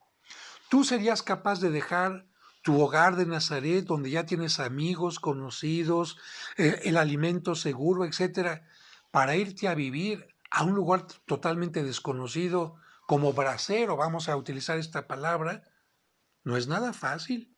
¿Tú serías capaz de dejar tu hogar de Nazaret, donde ya tienes amigos, conocidos, el alimento seguro, etcétera, para irte a vivir a un lugar totalmente desconocido, como bracero, vamos a utilizar esta palabra? No es nada fácil.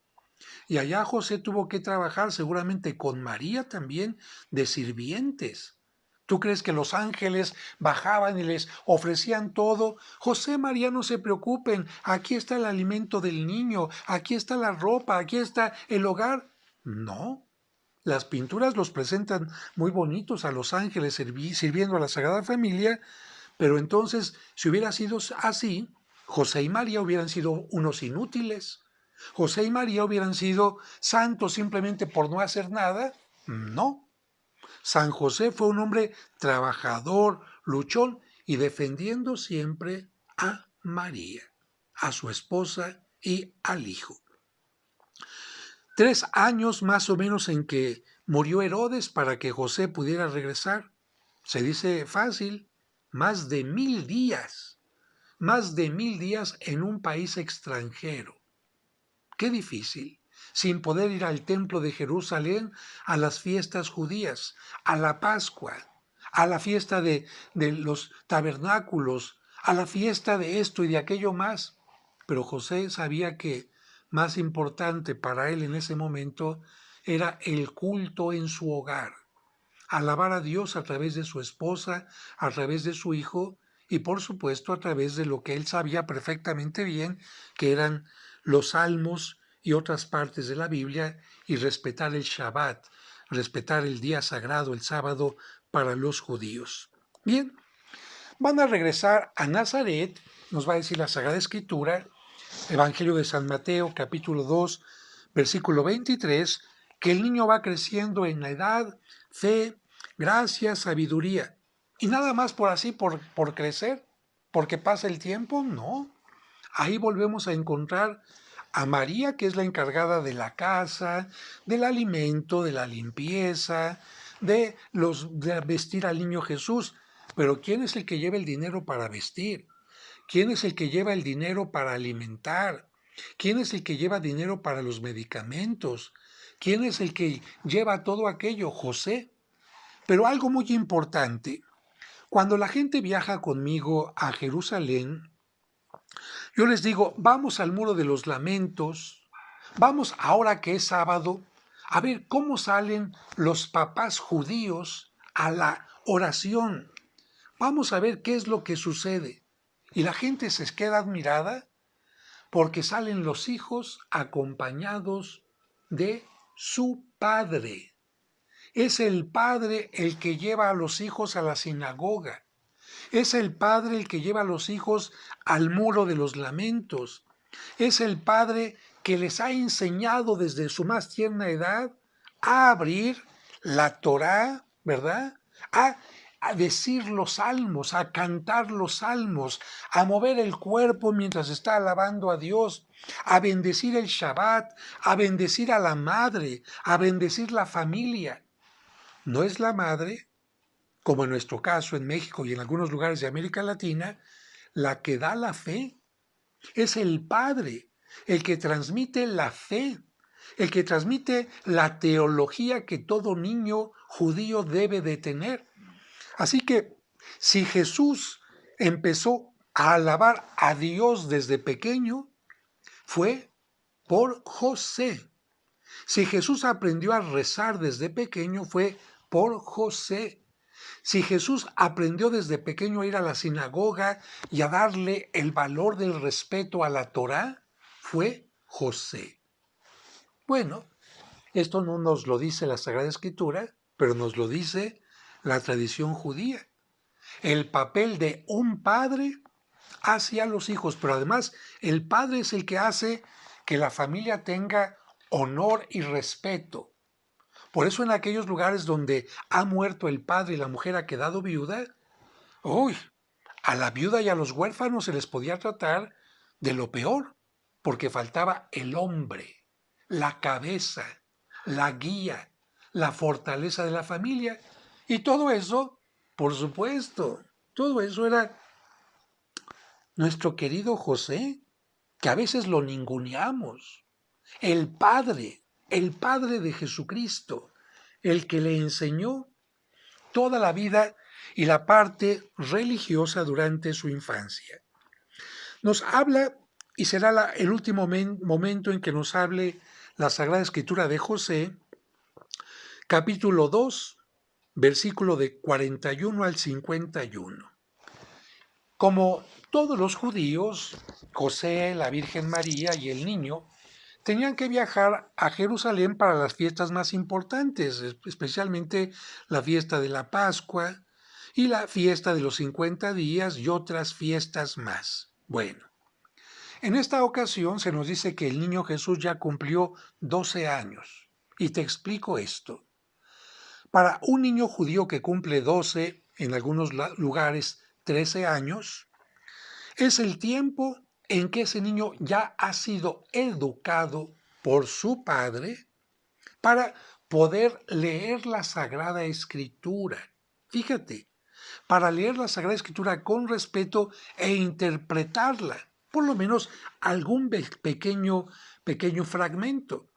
Y allá José tuvo que trabajar seguramente con María también de sirvientes. ¿Tú crees que los ángeles bajaban y les ofrecían todo? José, María, no se preocupen, aquí está el alimento del niño, aquí está la ropa, aquí está el hogar. No, las pinturas los presentan muy bonitos a los ángeles sirviendo a la Sagrada Familia, pero entonces, si hubiera sido así, José y María hubieran sido unos inútiles. José y María hubieran sido santos simplemente por no hacer nada. No. San José fue un hombre trabajador, luchón y defendiendo siempre a María, a su esposa y al hijo. 3 años más o menos en que murió Herodes para que José pudiera regresar. Se dice fácil, más de 1000 días. Más de 1000 días en un país extranjero. Qué difícil, sin poder ir al templo de Jerusalén, a las fiestas judías, a la Pascua, a la fiesta de los tabernáculos, a la fiesta de esto y de aquello más. Pero José sabía que más importante para él en ese momento era el culto en su hogar, alabar a Dios a través de su esposa, a través de su hijo y por supuesto a través de lo que él sabía perfectamente bien, que eran los salmos y otras partes de la Biblia, y respetar el Shabbat, respetar el día sagrado, el sábado, para los judíos. Bien, van a regresar a Nazaret, nos va a decir la Sagrada Escritura, Evangelio de San Mateo, capítulo 2, versículo 23, que el niño va creciendo en la edad, fe, gracia, sabiduría. Y nada más por así, por crecer, porque pasa el tiempo, no. Ahí volvemos a encontrar a María, que es la encargada de la casa, del alimento, de la limpieza, de vestir al niño Jesús. Pero ¿quién es el que lleva el dinero para vestir? ¿Quién es el que lleva el dinero para alimentar? ¿Quién es el que lleva dinero para los medicamentos? ¿Quién es el que lleva todo aquello? José. Pero algo muy importante, cuando la gente viaja conmigo a Jerusalén, yo les digo, vamos al Muro de los Lamentos, vamos ahora que es sábado, a ver cómo salen los papás judíos a la oración. Vamos a ver qué es lo que sucede. Y la gente se queda admirada porque salen los hijos acompañados de su padre. Es el padre el que lleva a los hijos a la sinagoga. Es el padre el que lleva a los hijos al Muro de los Lamentos. Es el padre que les ha enseñado desde su más tierna edad a abrir la Torá, ¿verdad? A decir los salmos, a cantar los salmos, a mover el cuerpo mientras está alabando a Dios, a bendecir el Shabbat, a bendecir a la madre, a bendecir la familia. No es la madre, como en nuestro caso en México y en algunos lugares de América Latina, la que da la fe. Es el padre el que transmite la fe, el que transmite la teología que todo niño judío debe de tener. Así que si Jesús empezó a alabar a Dios desde pequeño, fue por José. Si Jesús aprendió a rezar desde pequeño, fue por José. Si Jesús aprendió desde pequeño a ir a la sinagoga y a darle el valor del respeto a la Torá, fue José. Bueno, esto no nos lo dice la Sagrada Escritura, pero nos lo dice la tradición judía. El papel de un padre hacia los hijos, pero además el padre es el que hace que la familia tenga honor y respeto. Por eso en aquellos lugares donde ha muerto el padre y la mujer ha quedado viuda, uy, a la viuda y a los huérfanos se les podía tratar de lo peor, porque faltaba el hombre, la cabeza, la guía, la fortaleza de la familia. Y todo eso, por supuesto, todo eso era nuestro querido José, que a veces lo ninguneamos, el Padre de Jesucristo, el que le enseñó toda la vida y la parte religiosa durante su infancia. Nos habla, y será el último momento en que nos hable la Sagrada Escritura de José, capítulo 2, versículo de 41 al 51. Como todos los judíos, José, la Virgen María y el niño tenían que viajar a Jerusalén para las fiestas más importantes, especialmente la fiesta de la Pascua y la fiesta de los 50 días y otras fiestas más. Bueno, en esta ocasión se nos dice que el niño Jesús ya cumplió 12 años. Y te explico esto. Para un niño judío que cumple 12, en algunos lugares 13 años, es el tiempo en que ese niño ya ha sido educado por su padre para poder leer la Sagrada Escritura. Fíjate, para leer la Sagrada Escritura con respeto e interpretarla, por lo menos algún pequeño fragmento.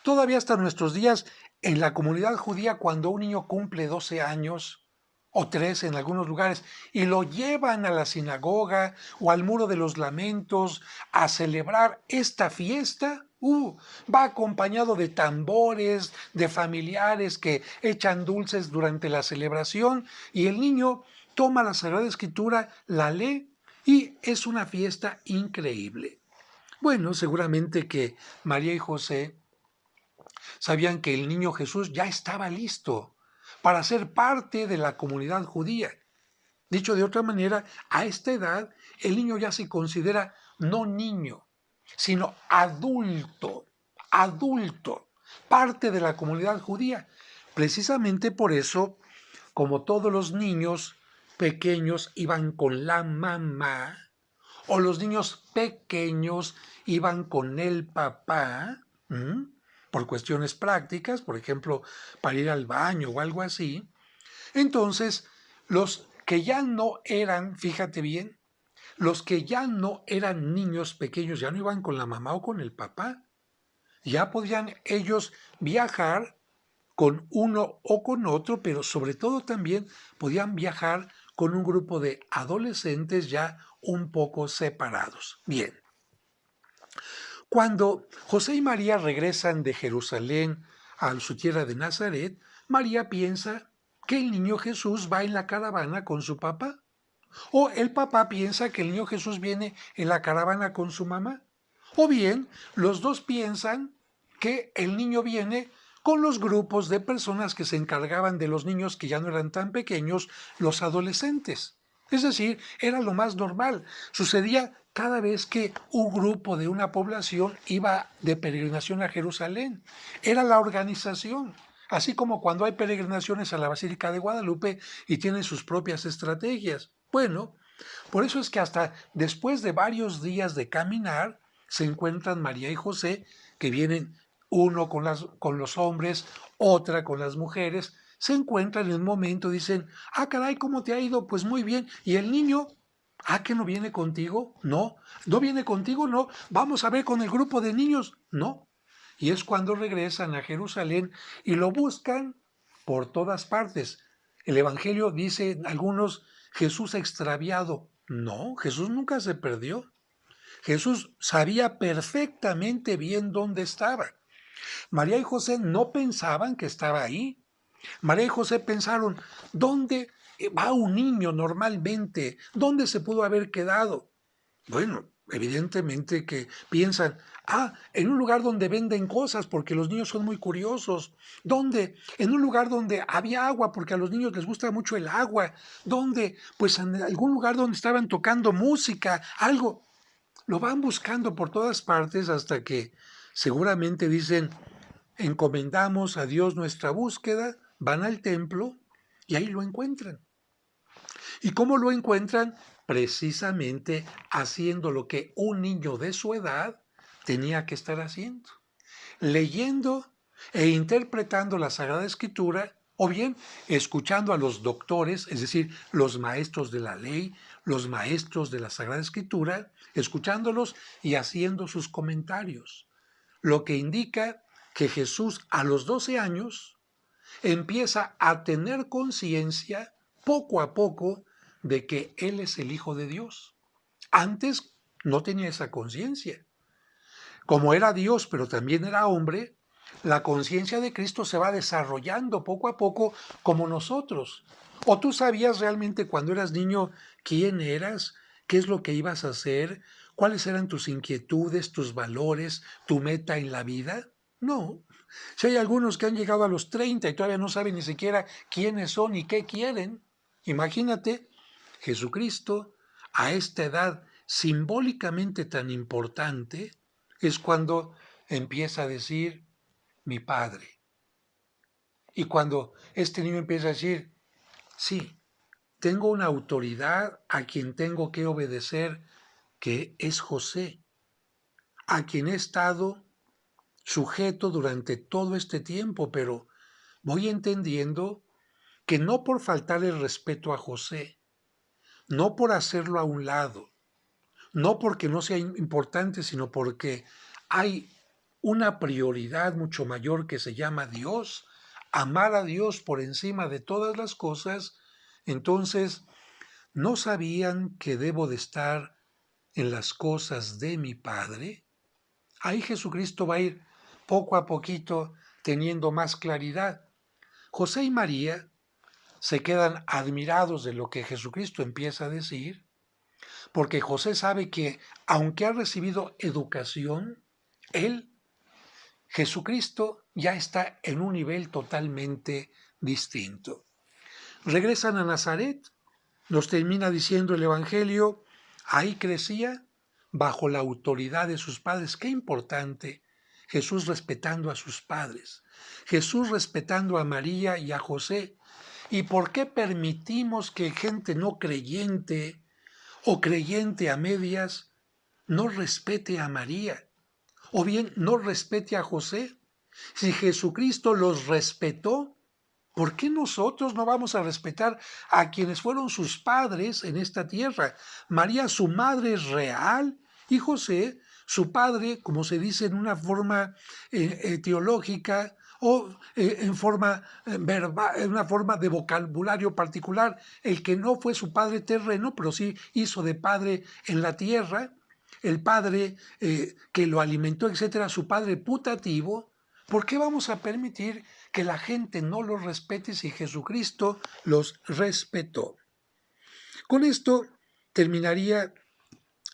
Todavía hasta nuestros días, en la comunidad judía, cuando un niño cumple 12 años, o 13 en algunos lugares, y lo llevan a la sinagoga o al Muro de los Lamentos a celebrar esta fiesta, va acompañado de tambores, de familiares que echan dulces durante la celebración, y el niño toma la Sagrada Escritura, la lee, y es una fiesta increíble. Bueno, seguramente que María y José sabían que el niño Jesús ya estaba listo para ser parte de la comunidad judía. Dicho de otra manera, a esta edad el niño ya se considera no niño, sino adulto, parte de la comunidad judía. Precisamente por eso, como todos los niños pequeños iban con la mamá, o los niños pequeños iban con el papá, por cuestiones prácticas, por ejemplo, para ir al baño o algo así. Entonces, los que ya no eran, fíjate bien, los que ya no eran niños pequeños, ya no iban con la mamá o con el papá, ya podían ellos viajar con uno o con otro, pero sobre todo también podían viajar con un grupo de adolescentes ya un poco separados. Bien, cuando José y María regresan de Jerusalén a su tierra de Nazaret, María piensa que el niño Jesús va en la caravana con su papá. O el papá piensa que el niño Jesús viene en la caravana con su mamá. O bien, los dos piensan que el niño viene con los grupos de personas que se encargaban de los niños que ya no eran tan pequeños, los adolescentes. Es decir, era lo más normal. Sucedía cada vez que un grupo de una población iba de peregrinación a Jerusalén. Era la organización. Así como cuando hay peregrinaciones a la Basílica de Guadalupe y tienen sus propias estrategias. Bueno, por eso es que hasta después de varios días de caminar, se encuentran María y José, que vienen uno con los hombres, otra con las mujeres, se encuentran en un momento, dicen, caray, ¿cómo te ha ido? Pues muy bien. ¿Y el niño? ¿Que no viene contigo? No. ¿No viene contigo? No. Vamos a ver con el grupo de niños. No. Y es cuando regresan a Jerusalén y lo buscan por todas partes. El Evangelio dice algunos, Jesús extraviado. No, Jesús nunca se perdió. Jesús sabía perfectamente bien dónde estaba. María y José no pensaban que estaba ahí. María y José pensaron, ¿dónde va un niño normalmente? ¿Dónde se pudo haber quedado? Bueno, evidentemente que piensan, en un lugar donde venden cosas, porque los niños son muy curiosos. ¿Dónde? En un lugar donde había agua, porque a los niños les gusta mucho el agua. ¿Dónde? Pues en algún lugar donde estaban tocando música, algo. Lo van buscando por todas partes hasta que seguramente dicen, encomendamos a Dios nuestra búsqueda, van al templo y ahí lo encuentran. ¿Y cómo lo encuentran? Precisamente haciendo lo que un niño de su edad tenía que estar haciendo. leyendo e interpretando la Sagrada Escritura, o bien escuchando a los doctores, es decir, los maestros de la ley, los maestros de la Sagrada Escritura, escuchándolos y haciendo sus comentarios. Lo que indica que Jesús a los 12 años empieza a tener conciencia poco a poco de que Él es el Hijo de Dios. Antes no tenía esa conciencia. Como era Dios, pero también era hombre, la conciencia de Cristo se va desarrollando poco a poco como nosotros. ¿O tú sabías realmente cuando eras niño quién eras? ¿Qué es lo que ibas a hacer? ¿Cuáles eran tus inquietudes, tus valores, tu meta en la vida? No. Si hay algunos que han llegado a los 30 y todavía no saben ni siquiera quiénes son y qué quieren, imagínate, Jesucristo a esta edad simbólicamente tan importante es cuando empieza a decir mi Padre. Y cuando este niño empieza a decir, sí, tengo una autoridad a quien tengo que obedecer, que es José, a quien he estado sujeto durante todo este tiempo, pero voy entendiendo que no por faltarle el respeto a José, no por hacerlo a un lado, no porque no sea importante, sino porque hay una prioridad mucho mayor que se llama Dios, amar a Dios por encima de todas las cosas. Entonces ¿no sabían que debo de estar en las cosas de mi Padre? Ahí Jesucristo va a ir poco a poquito teniendo más claridad. José y María se quedan admirados de lo que Jesucristo empieza a decir, porque José sabe que aunque ha recibido educación, él, Jesucristo, ya está en un nivel totalmente distinto. Regresan a Nazaret, nos termina diciendo el Evangelio, ahí crecía bajo la autoridad de sus padres. Qué importante, Jesús respetando a sus padres, Jesús respetando a María y a José. ¿Y por qué permitimos que gente no creyente o creyente a medias no respete a María o bien no respete a José? Si Jesucristo los respetó, ¿por qué nosotros no vamos a respetar a quienes fueron sus padres en esta tierra? María, su madre es real, y José, su padre, como se dice en una forma teológica o en una forma de vocabulario particular, el que no fue su padre terreno, pero sí hizo de padre en la tierra, el padre que lo alimentó, etcétera, su padre putativo. ¿Por qué vamos a permitir que la gente no los respete si Jesucristo los respetó? Con esto terminaría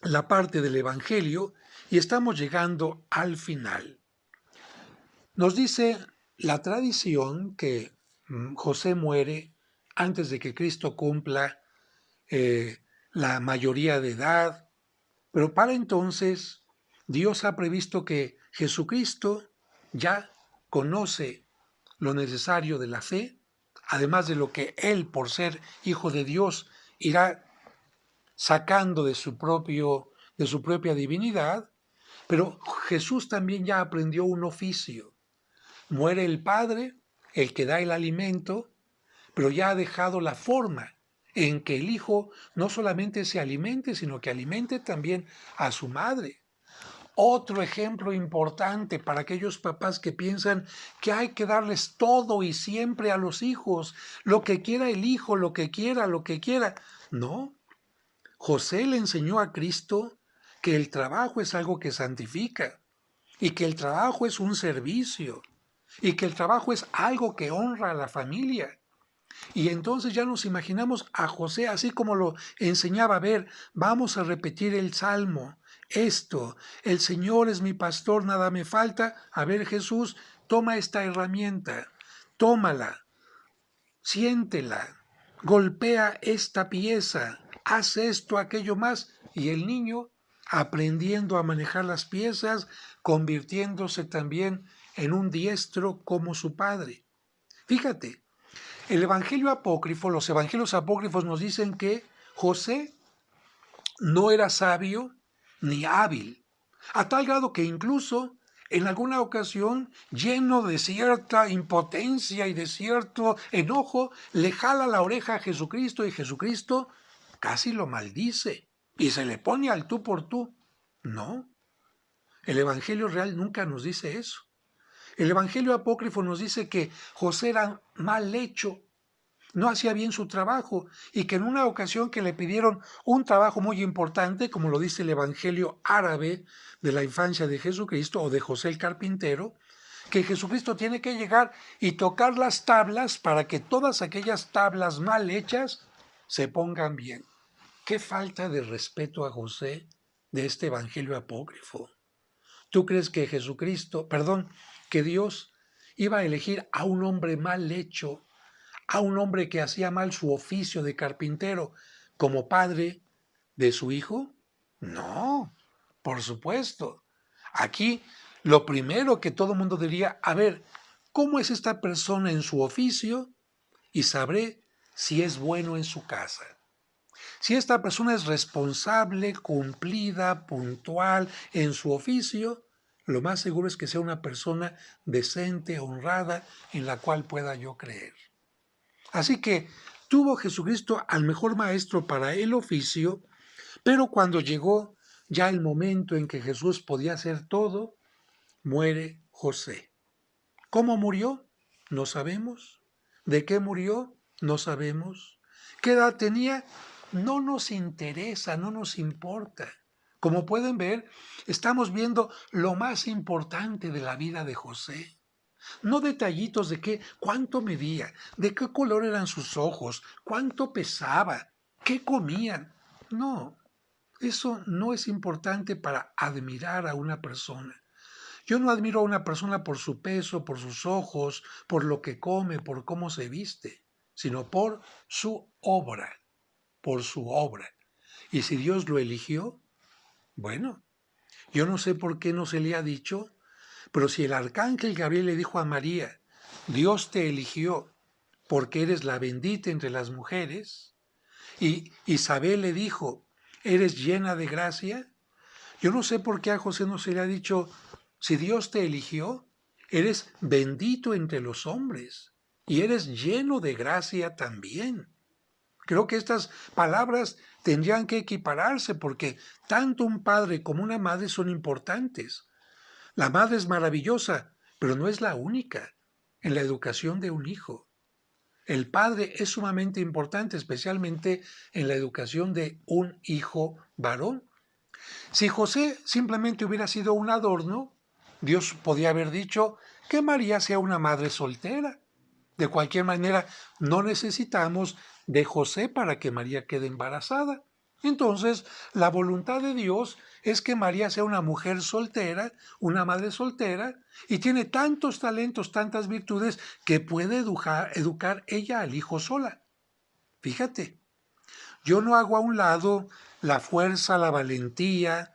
la parte del Evangelio y estamos llegando al final. Nos dice la tradición que José muere antes de que Cristo cumpla la mayoría de edad, pero para entonces Dios ha previsto que Jesucristo ya conoce lo necesario de la fe, además de lo que Él, por ser Hijo de Dios, irá sacando de su propia divinidad, pero Jesús también ya aprendió un oficio. Muere el Padre, el que da el alimento, pero ya ha dejado la forma en que el Hijo no solamente se alimente, sino que alimente también a su madre. Otro ejemplo importante para aquellos papás que piensan que hay que darles todo y siempre a los hijos, lo que quiera el hijo, lo que quiera, lo que quiera. No, José le enseñó a Cristo que el trabajo es algo que santifica y que el trabajo es un servicio y que el trabajo es algo que honra a la familia. Y entonces ya nos imaginamos a José así como lo enseñaba. A ver, vamos a repetir el Salmo. Esto, el Señor es mi pastor, nada me falta. A ver, Jesús, toma esta herramienta, tómala, siéntela, golpea esta pieza, haz esto, aquello más. Y el niño, aprendiendo a manejar las piezas, convirtiéndose también en un diestro como su padre. Fíjate, el Evangelio apócrifo, los evangelios apócrifos nos dicen que José no era sabio ni hábil, a tal grado que incluso en alguna ocasión, lleno de cierta impotencia y de cierto enojo, le jala la oreja a Jesucristo y Jesucristo casi lo maldice y se le pone al tú por tú. No, el Evangelio real nunca nos dice eso. El Evangelio apócrifo nos dice que José era mal hecho, no hacía bien su trabajo y que en una ocasión que le pidieron un trabajo muy importante, como lo dice el Evangelio árabe de la infancia de Jesucristo o de José el carpintero, que Jesucristo tiene que llegar y tocar las tablas para que todas aquellas tablas mal hechas se pongan bien. Qué falta de respeto a José de este Evangelio apócrifo. ¿Tú crees que que Dios iba a elegir a un hombre mal hecho, a un hombre que hacía mal su oficio de carpintero, como padre de su hijo? No, por supuesto. Aquí lo primero que todo mundo diría, a ver, ¿cómo es esta persona en su oficio? Y sabré si es bueno en su casa. Si esta persona es responsable, cumplida, puntual en su oficio, lo más seguro es que sea una persona decente, honrada, en la cual pueda yo creer. Así que tuvo Jesucristo al mejor maestro para el oficio, pero cuando llegó ya el momento en que Jesús podía hacer todo, muere José. ¿Cómo murió? No sabemos. ¿De qué murió? No sabemos. ¿Qué edad tenía? No nos interesa, no nos importa. Como pueden ver, estamos viendo lo más importante de la vida de José. No detallitos de cuánto medía, de qué color eran sus ojos, cuánto pesaba, qué comían. No, eso no es importante para admirar a una persona. Yo no admiro a una persona por su peso, por sus ojos, por lo que come, por cómo se viste, sino por su obra, por su obra. Y si Dios lo eligió, bueno, yo no sé por qué no se le ha dicho, pero si el arcángel Gabriel le dijo a María, Dios te eligió porque eres la bendita entre las mujeres, y Isabel le dijo, eres llena de gracia, yo no sé por qué a José no se le ha dicho, si Dios te eligió, eres bendito entre los hombres y eres lleno de gracia también. Creo que estas palabras tendrían que equipararse porque tanto un padre como una madre son importantes. La madre es maravillosa, pero no es la única en la educación de un hijo. El padre es sumamente importante, especialmente en la educación de un hijo varón. Si José simplemente hubiera sido un adorno, Dios podía haber dicho que María sea una madre soltera. De cualquier manera, no necesitamos de José para que María quede embarazada. Entonces, la voluntad de Dios es que María sea una mujer soltera, una madre soltera, y tiene tantos talentos, tantas virtudes, que puede educar ella al hijo sola. Fíjate, yo no hago a un lado la fuerza, la valentía,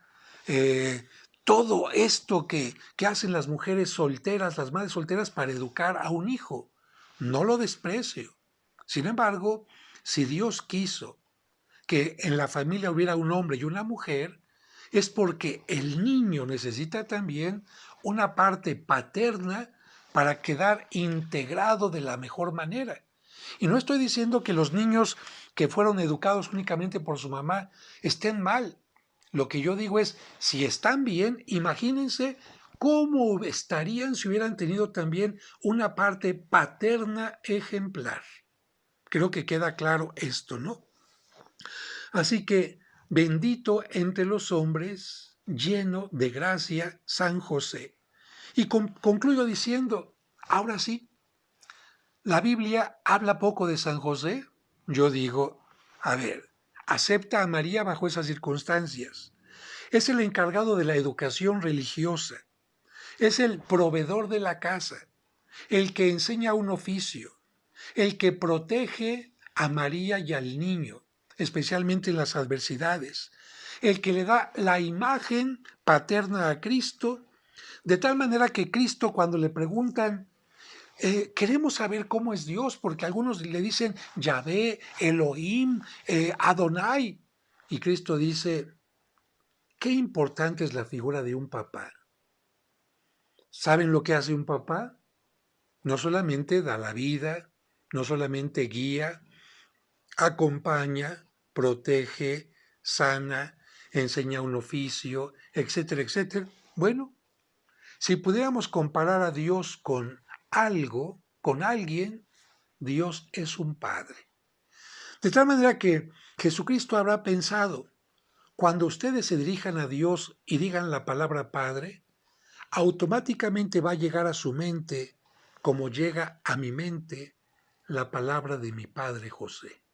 eh, todo esto que hacen las mujeres solteras, las madres solteras para educar a un hijo. No lo desprecio. Sin embargo, si Dios quiso que en la familia hubiera un hombre y una mujer, es porque el niño necesita también una parte paterna para quedar integrado de la mejor manera. Y no estoy diciendo que los niños que fueron educados únicamente por su mamá estén mal. Lo que yo digo es, si están bien, imagínense cómo estarían si hubieran tenido también una parte paterna ejemplar. Creo que queda claro esto, ¿no? Así que, bendito entre los hombres, lleno de gracia, San José. Y concluyo diciendo, ahora sí, la Biblia habla poco de San José. Yo digo, a ver, acepta a María bajo esas circunstancias. Es el encargado de la educación religiosa. Es el proveedor de la casa, el que enseña un oficio, el que protege a María y al niño, especialmente en las adversidades, el que le da la imagen paterna a Cristo, de tal manera que Cristo cuando le preguntan, queremos saber cómo es Dios, porque algunos le dicen Yahvé, Elohim, Adonai, y Cristo dice, qué importante es la figura de un papá. ¿Saben lo que hace un papá? No solamente da la vida, no solamente guía, acompaña, protege, sana, enseña un oficio, etcétera, etcétera. Bueno, si pudiéramos comparar a Dios con algo, con alguien, Dios es un padre. De tal manera que Jesucristo habrá pensado, cuando ustedes se dirijan a Dios y digan la palabra Padre, automáticamente va a llegar a su mente, como llega a mi mente, la palabra de mi padre José.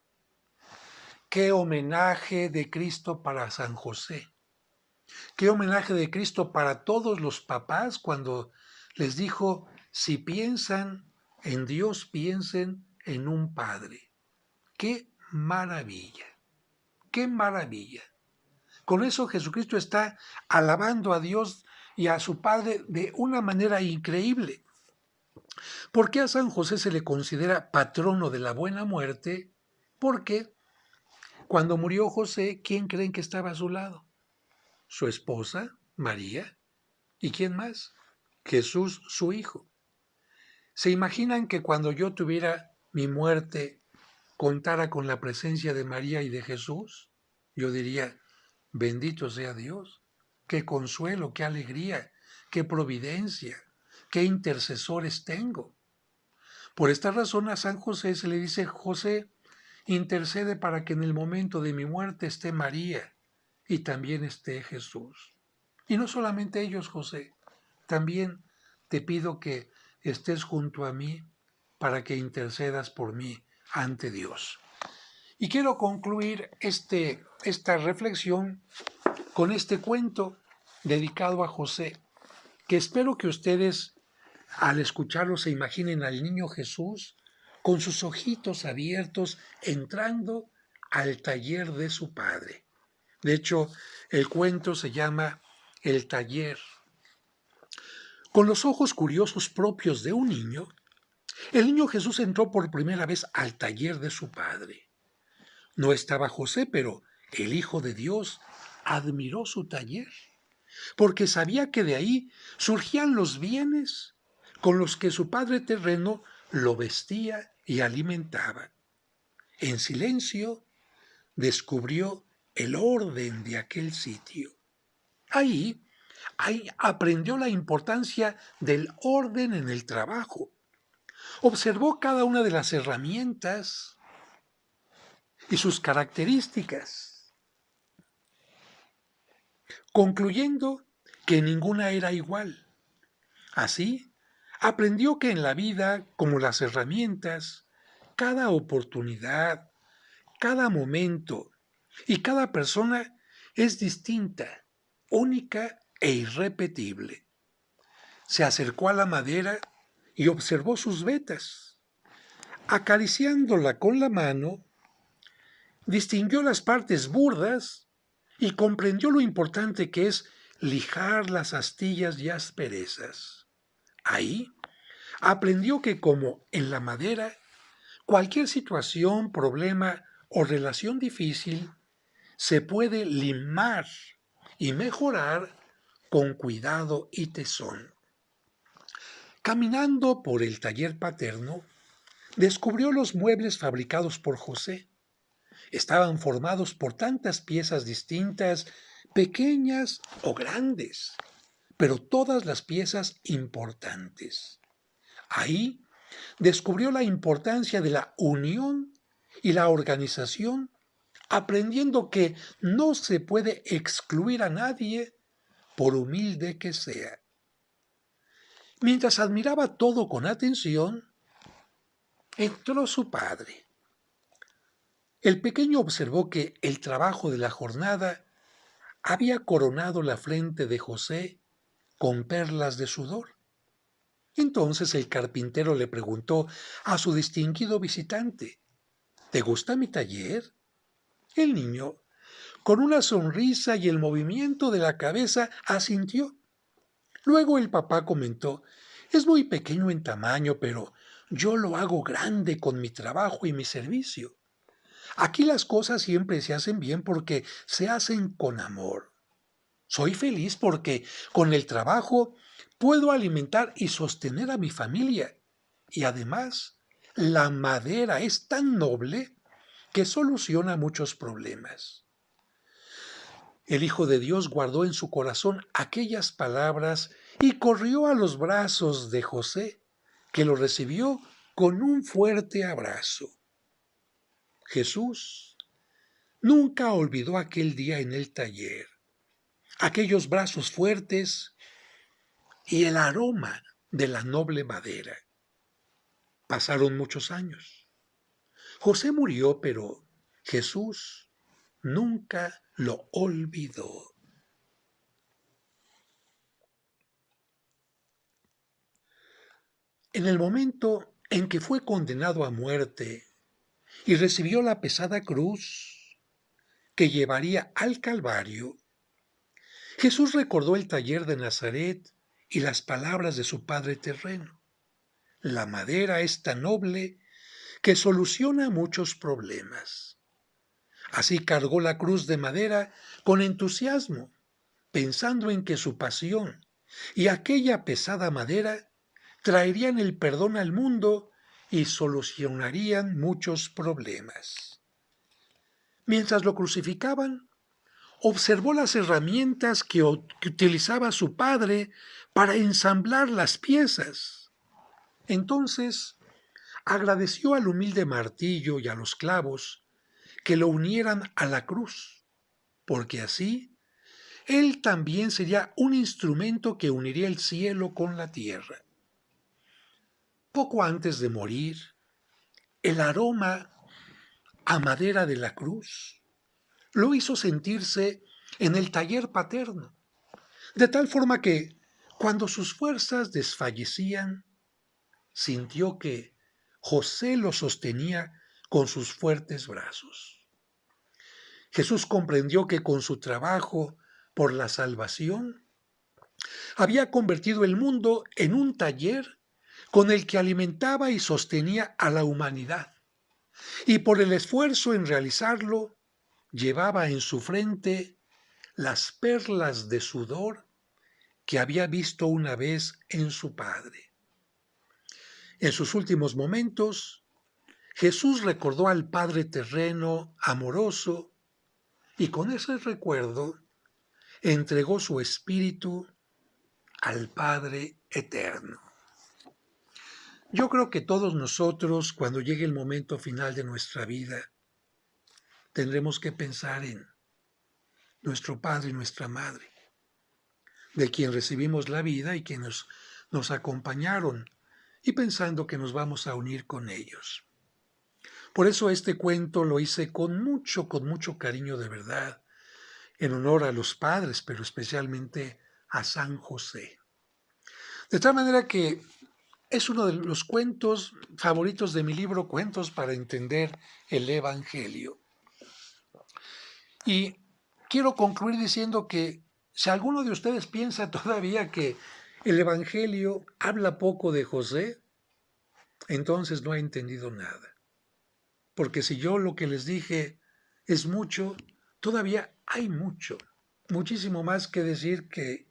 Qué homenaje de Cristo para San José. Qué homenaje de Cristo para todos los papás cuando les dijo, si piensan en Dios, piensen en un padre. ¡Qué maravilla! ¡Qué maravilla! Con eso Jesucristo está alabando a Dios y a su Padre de una manera increíble. ¿Por qué a San José se le considera patrono de la buena muerte? Porque cuando murió José, ¿quién creen que estaba a su lado? Su esposa, María. ¿Y quién más? Jesús, su hijo. ¿Se imaginan que cuando yo tuviera mi muerte contara con la presencia de María y de Jesús? Yo diría, bendito sea Dios, qué consuelo, qué alegría, qué providencia, qué intercesores tengo. Por esta razón a San José se le dice, José, intercede para que en el momento de mi muerte esté María y también esté Jesús. Y no solamente ellos, José, también te pido que estés junto a mí para que intercedas por mí ante Dios. Y quiero concluir esta reflexión con este cuento dedicado a José, que espero que ustedes al escucharlo se imaginen al niño Jesús con sus ojitos abiertos entrando al taller de su padre. De hecho, el cuento se llama El taller. Con los ojos curiosos propios de un niño, el niño Jesús entró por primera vez al taller de su padre. No estaba José, pero el Hijo de Dios admiró su taller, porque sabía que de ahí surgían los bienes con los que su padre terreno lo vestía y alimentaba. En silencio descubrió el orden de aquel sitio. Ahí aprendió la importancia del orden en el trabajo. Observó cada una de las herramientas y sus características, concluyendo que ninguna era igual. Así, aprendió que en la vida, como las herramientas, cada oportunidad, cada momento y cada persona es distinta, única e irrepetible. Se acercó a la madera y observó sus vetas. Acariciándola con la mano, distinguió las partes burdas y comprendió lo importante que es lijar las astillas y asperezas. Ahí aprendió que como en la madera, cualquier situación, problema o relación difícil se puede limar y mejorar con cuidado y tesón. Caminando por el taller paterno, descubrió los muebles fabricados por José. Estaban formados por tantas piezas distintas, pequeñas o grandes, pero todas las piezas importantes. Ahí descubrió la importancia de la unión y la organización, aprendiendo que no se puede excluir a nadie por humilde que sea. Mientras admiraba todo con atención, entró su padre. El pequeño observó que el trabajo de la jornada había coronado la frente de José con perlas de sudor. Entonces el carpintero le preguntó a su distinguido visitante, ¿te gusta mi taller? El niño, con una sonrisa y el movimiento de la cabeza, asintió. Luego el papá comentó, es muy pequeño en tamaño, pero yo lo hago grande con mi trabajo y mi servicio. Aquí las cosas siempre se hacen bien porque se hacen con amor. Soy feliz porque con el trabajo puedo alimentar y sostener a mi familia. Y además, la madera es tan noble que soluciona muchos problemas. El Hijo de Dios guardó en su corazón aquellas palabras y corrió a los brazos de José, que lo recibió con un fuerte abrazo. Jesús nunca olvidó aquel día en el taller, aquellos brazos fuertes y el aroma de la noble madera. Pasaron muchos años. José murió, pero Jesús nunca lo olvidó. En el momento en que fue condenado a muerte y recibió la pesada cruz que llevaría al Calvario, Jesús recordó el taller de Nazaret y las palabras de su padre terreno. La madera es tan noble que soluciona muchos problemas. Así cargó la cruz de madera con entusiasmo, pensando en que su pasión y aquella pesada madera traerían el perdón al mundo y solucionarían muchos problemas. Mientras lo crucificaban, observó las herramientas que utilizaba su padre para ensamblar las piezas. Entonces agradeció al humilde martillo y a los clavos que lo unieran a la cruz, porque así él también sería un instrumento que uniría el cielo con la tierra. Poco antes de morir, el aroma a madera de la cruz lo hizo sentirse en el taller paterno, de tal forma que, cuando sus fuerzas desfallecían, sintió que José lo sostenía con sus fuertes brazos. Jesús comprendió que con su trabajo por la salvación, había convertido el mundo en un taller con el que alimentaba y sostenía a la humanidad, y por el esfuerzo en realizarlo, llevaba en su frente las perlas de sudor que había visto una vez en su Padre. En sus últimos momentos, Jesús recordó al Padre terreno, amoroso, y con ese recuerdo entregó su espíritu al Padre eterno. Yo creo que todos nosotros, cuando llegue el momento final de nuestra vida, tendremos que pensar en nuestro Padre y nuestra Madre, de quien recibimos la vida y que nos acompañaron, y pensando que nos vamos a unir con ellos. Por eso este cuento lo hice con mucho cariño de verdad, en honor a los padres, pero especialmente a San José. De tal manera que es uno de los cuentos favoritos de mi libro, Cuentos para entender el Evangelio. Y quiero concluir diciendo que si alguno de ustedes piensa todavía que el Evangelio habla poco de José, entonces no ha entendido nada. Porque si yo lo que les dije es mucho, todavía hay muchísimo más que decir, que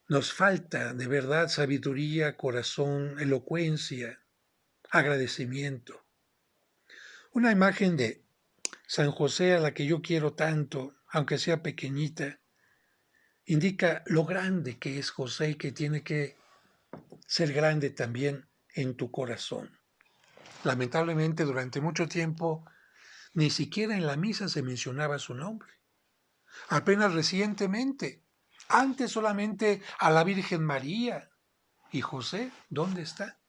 nos falta de verdad sabiduría, corazón, elocuencia, agradecimiento. Una imagen de San José, a la que yo quiero tanto, aunque sea pequeñita, indica lo grande que es José y que tiene que ser grande también en tu corazón. Lamentablemente, durante mucho tiempo, ni siquiera en la misa se mencionaba su nombre. Apenas recientemente, antes solamente a la Virgen María. ¿Y José dónde está?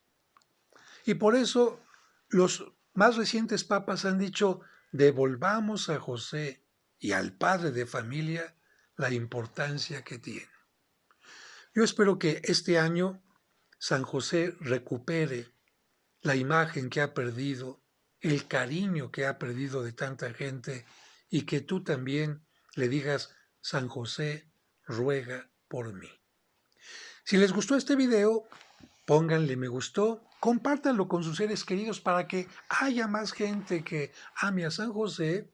Y por eso los más recientes papas han dicho: devolvamos a José y al padre de familia la importancia que tiene. Yo espero que este año San José recupere la imagen que ha perdido, el cariño que ha perdido de tanta gente, y que tú también le digas: San José, ruega por mí. Si les gustó este video, pónganle me gustó, compártanlo con sus seres queridos para que haya más gente que ame a San José.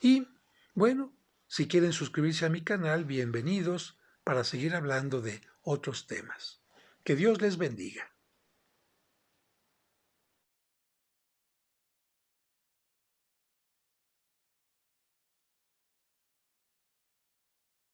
Y bueno, Si quieren suscribirse a mi canal, bienvenidos para seguir hablando de otros temas. Que Dios les bendiga.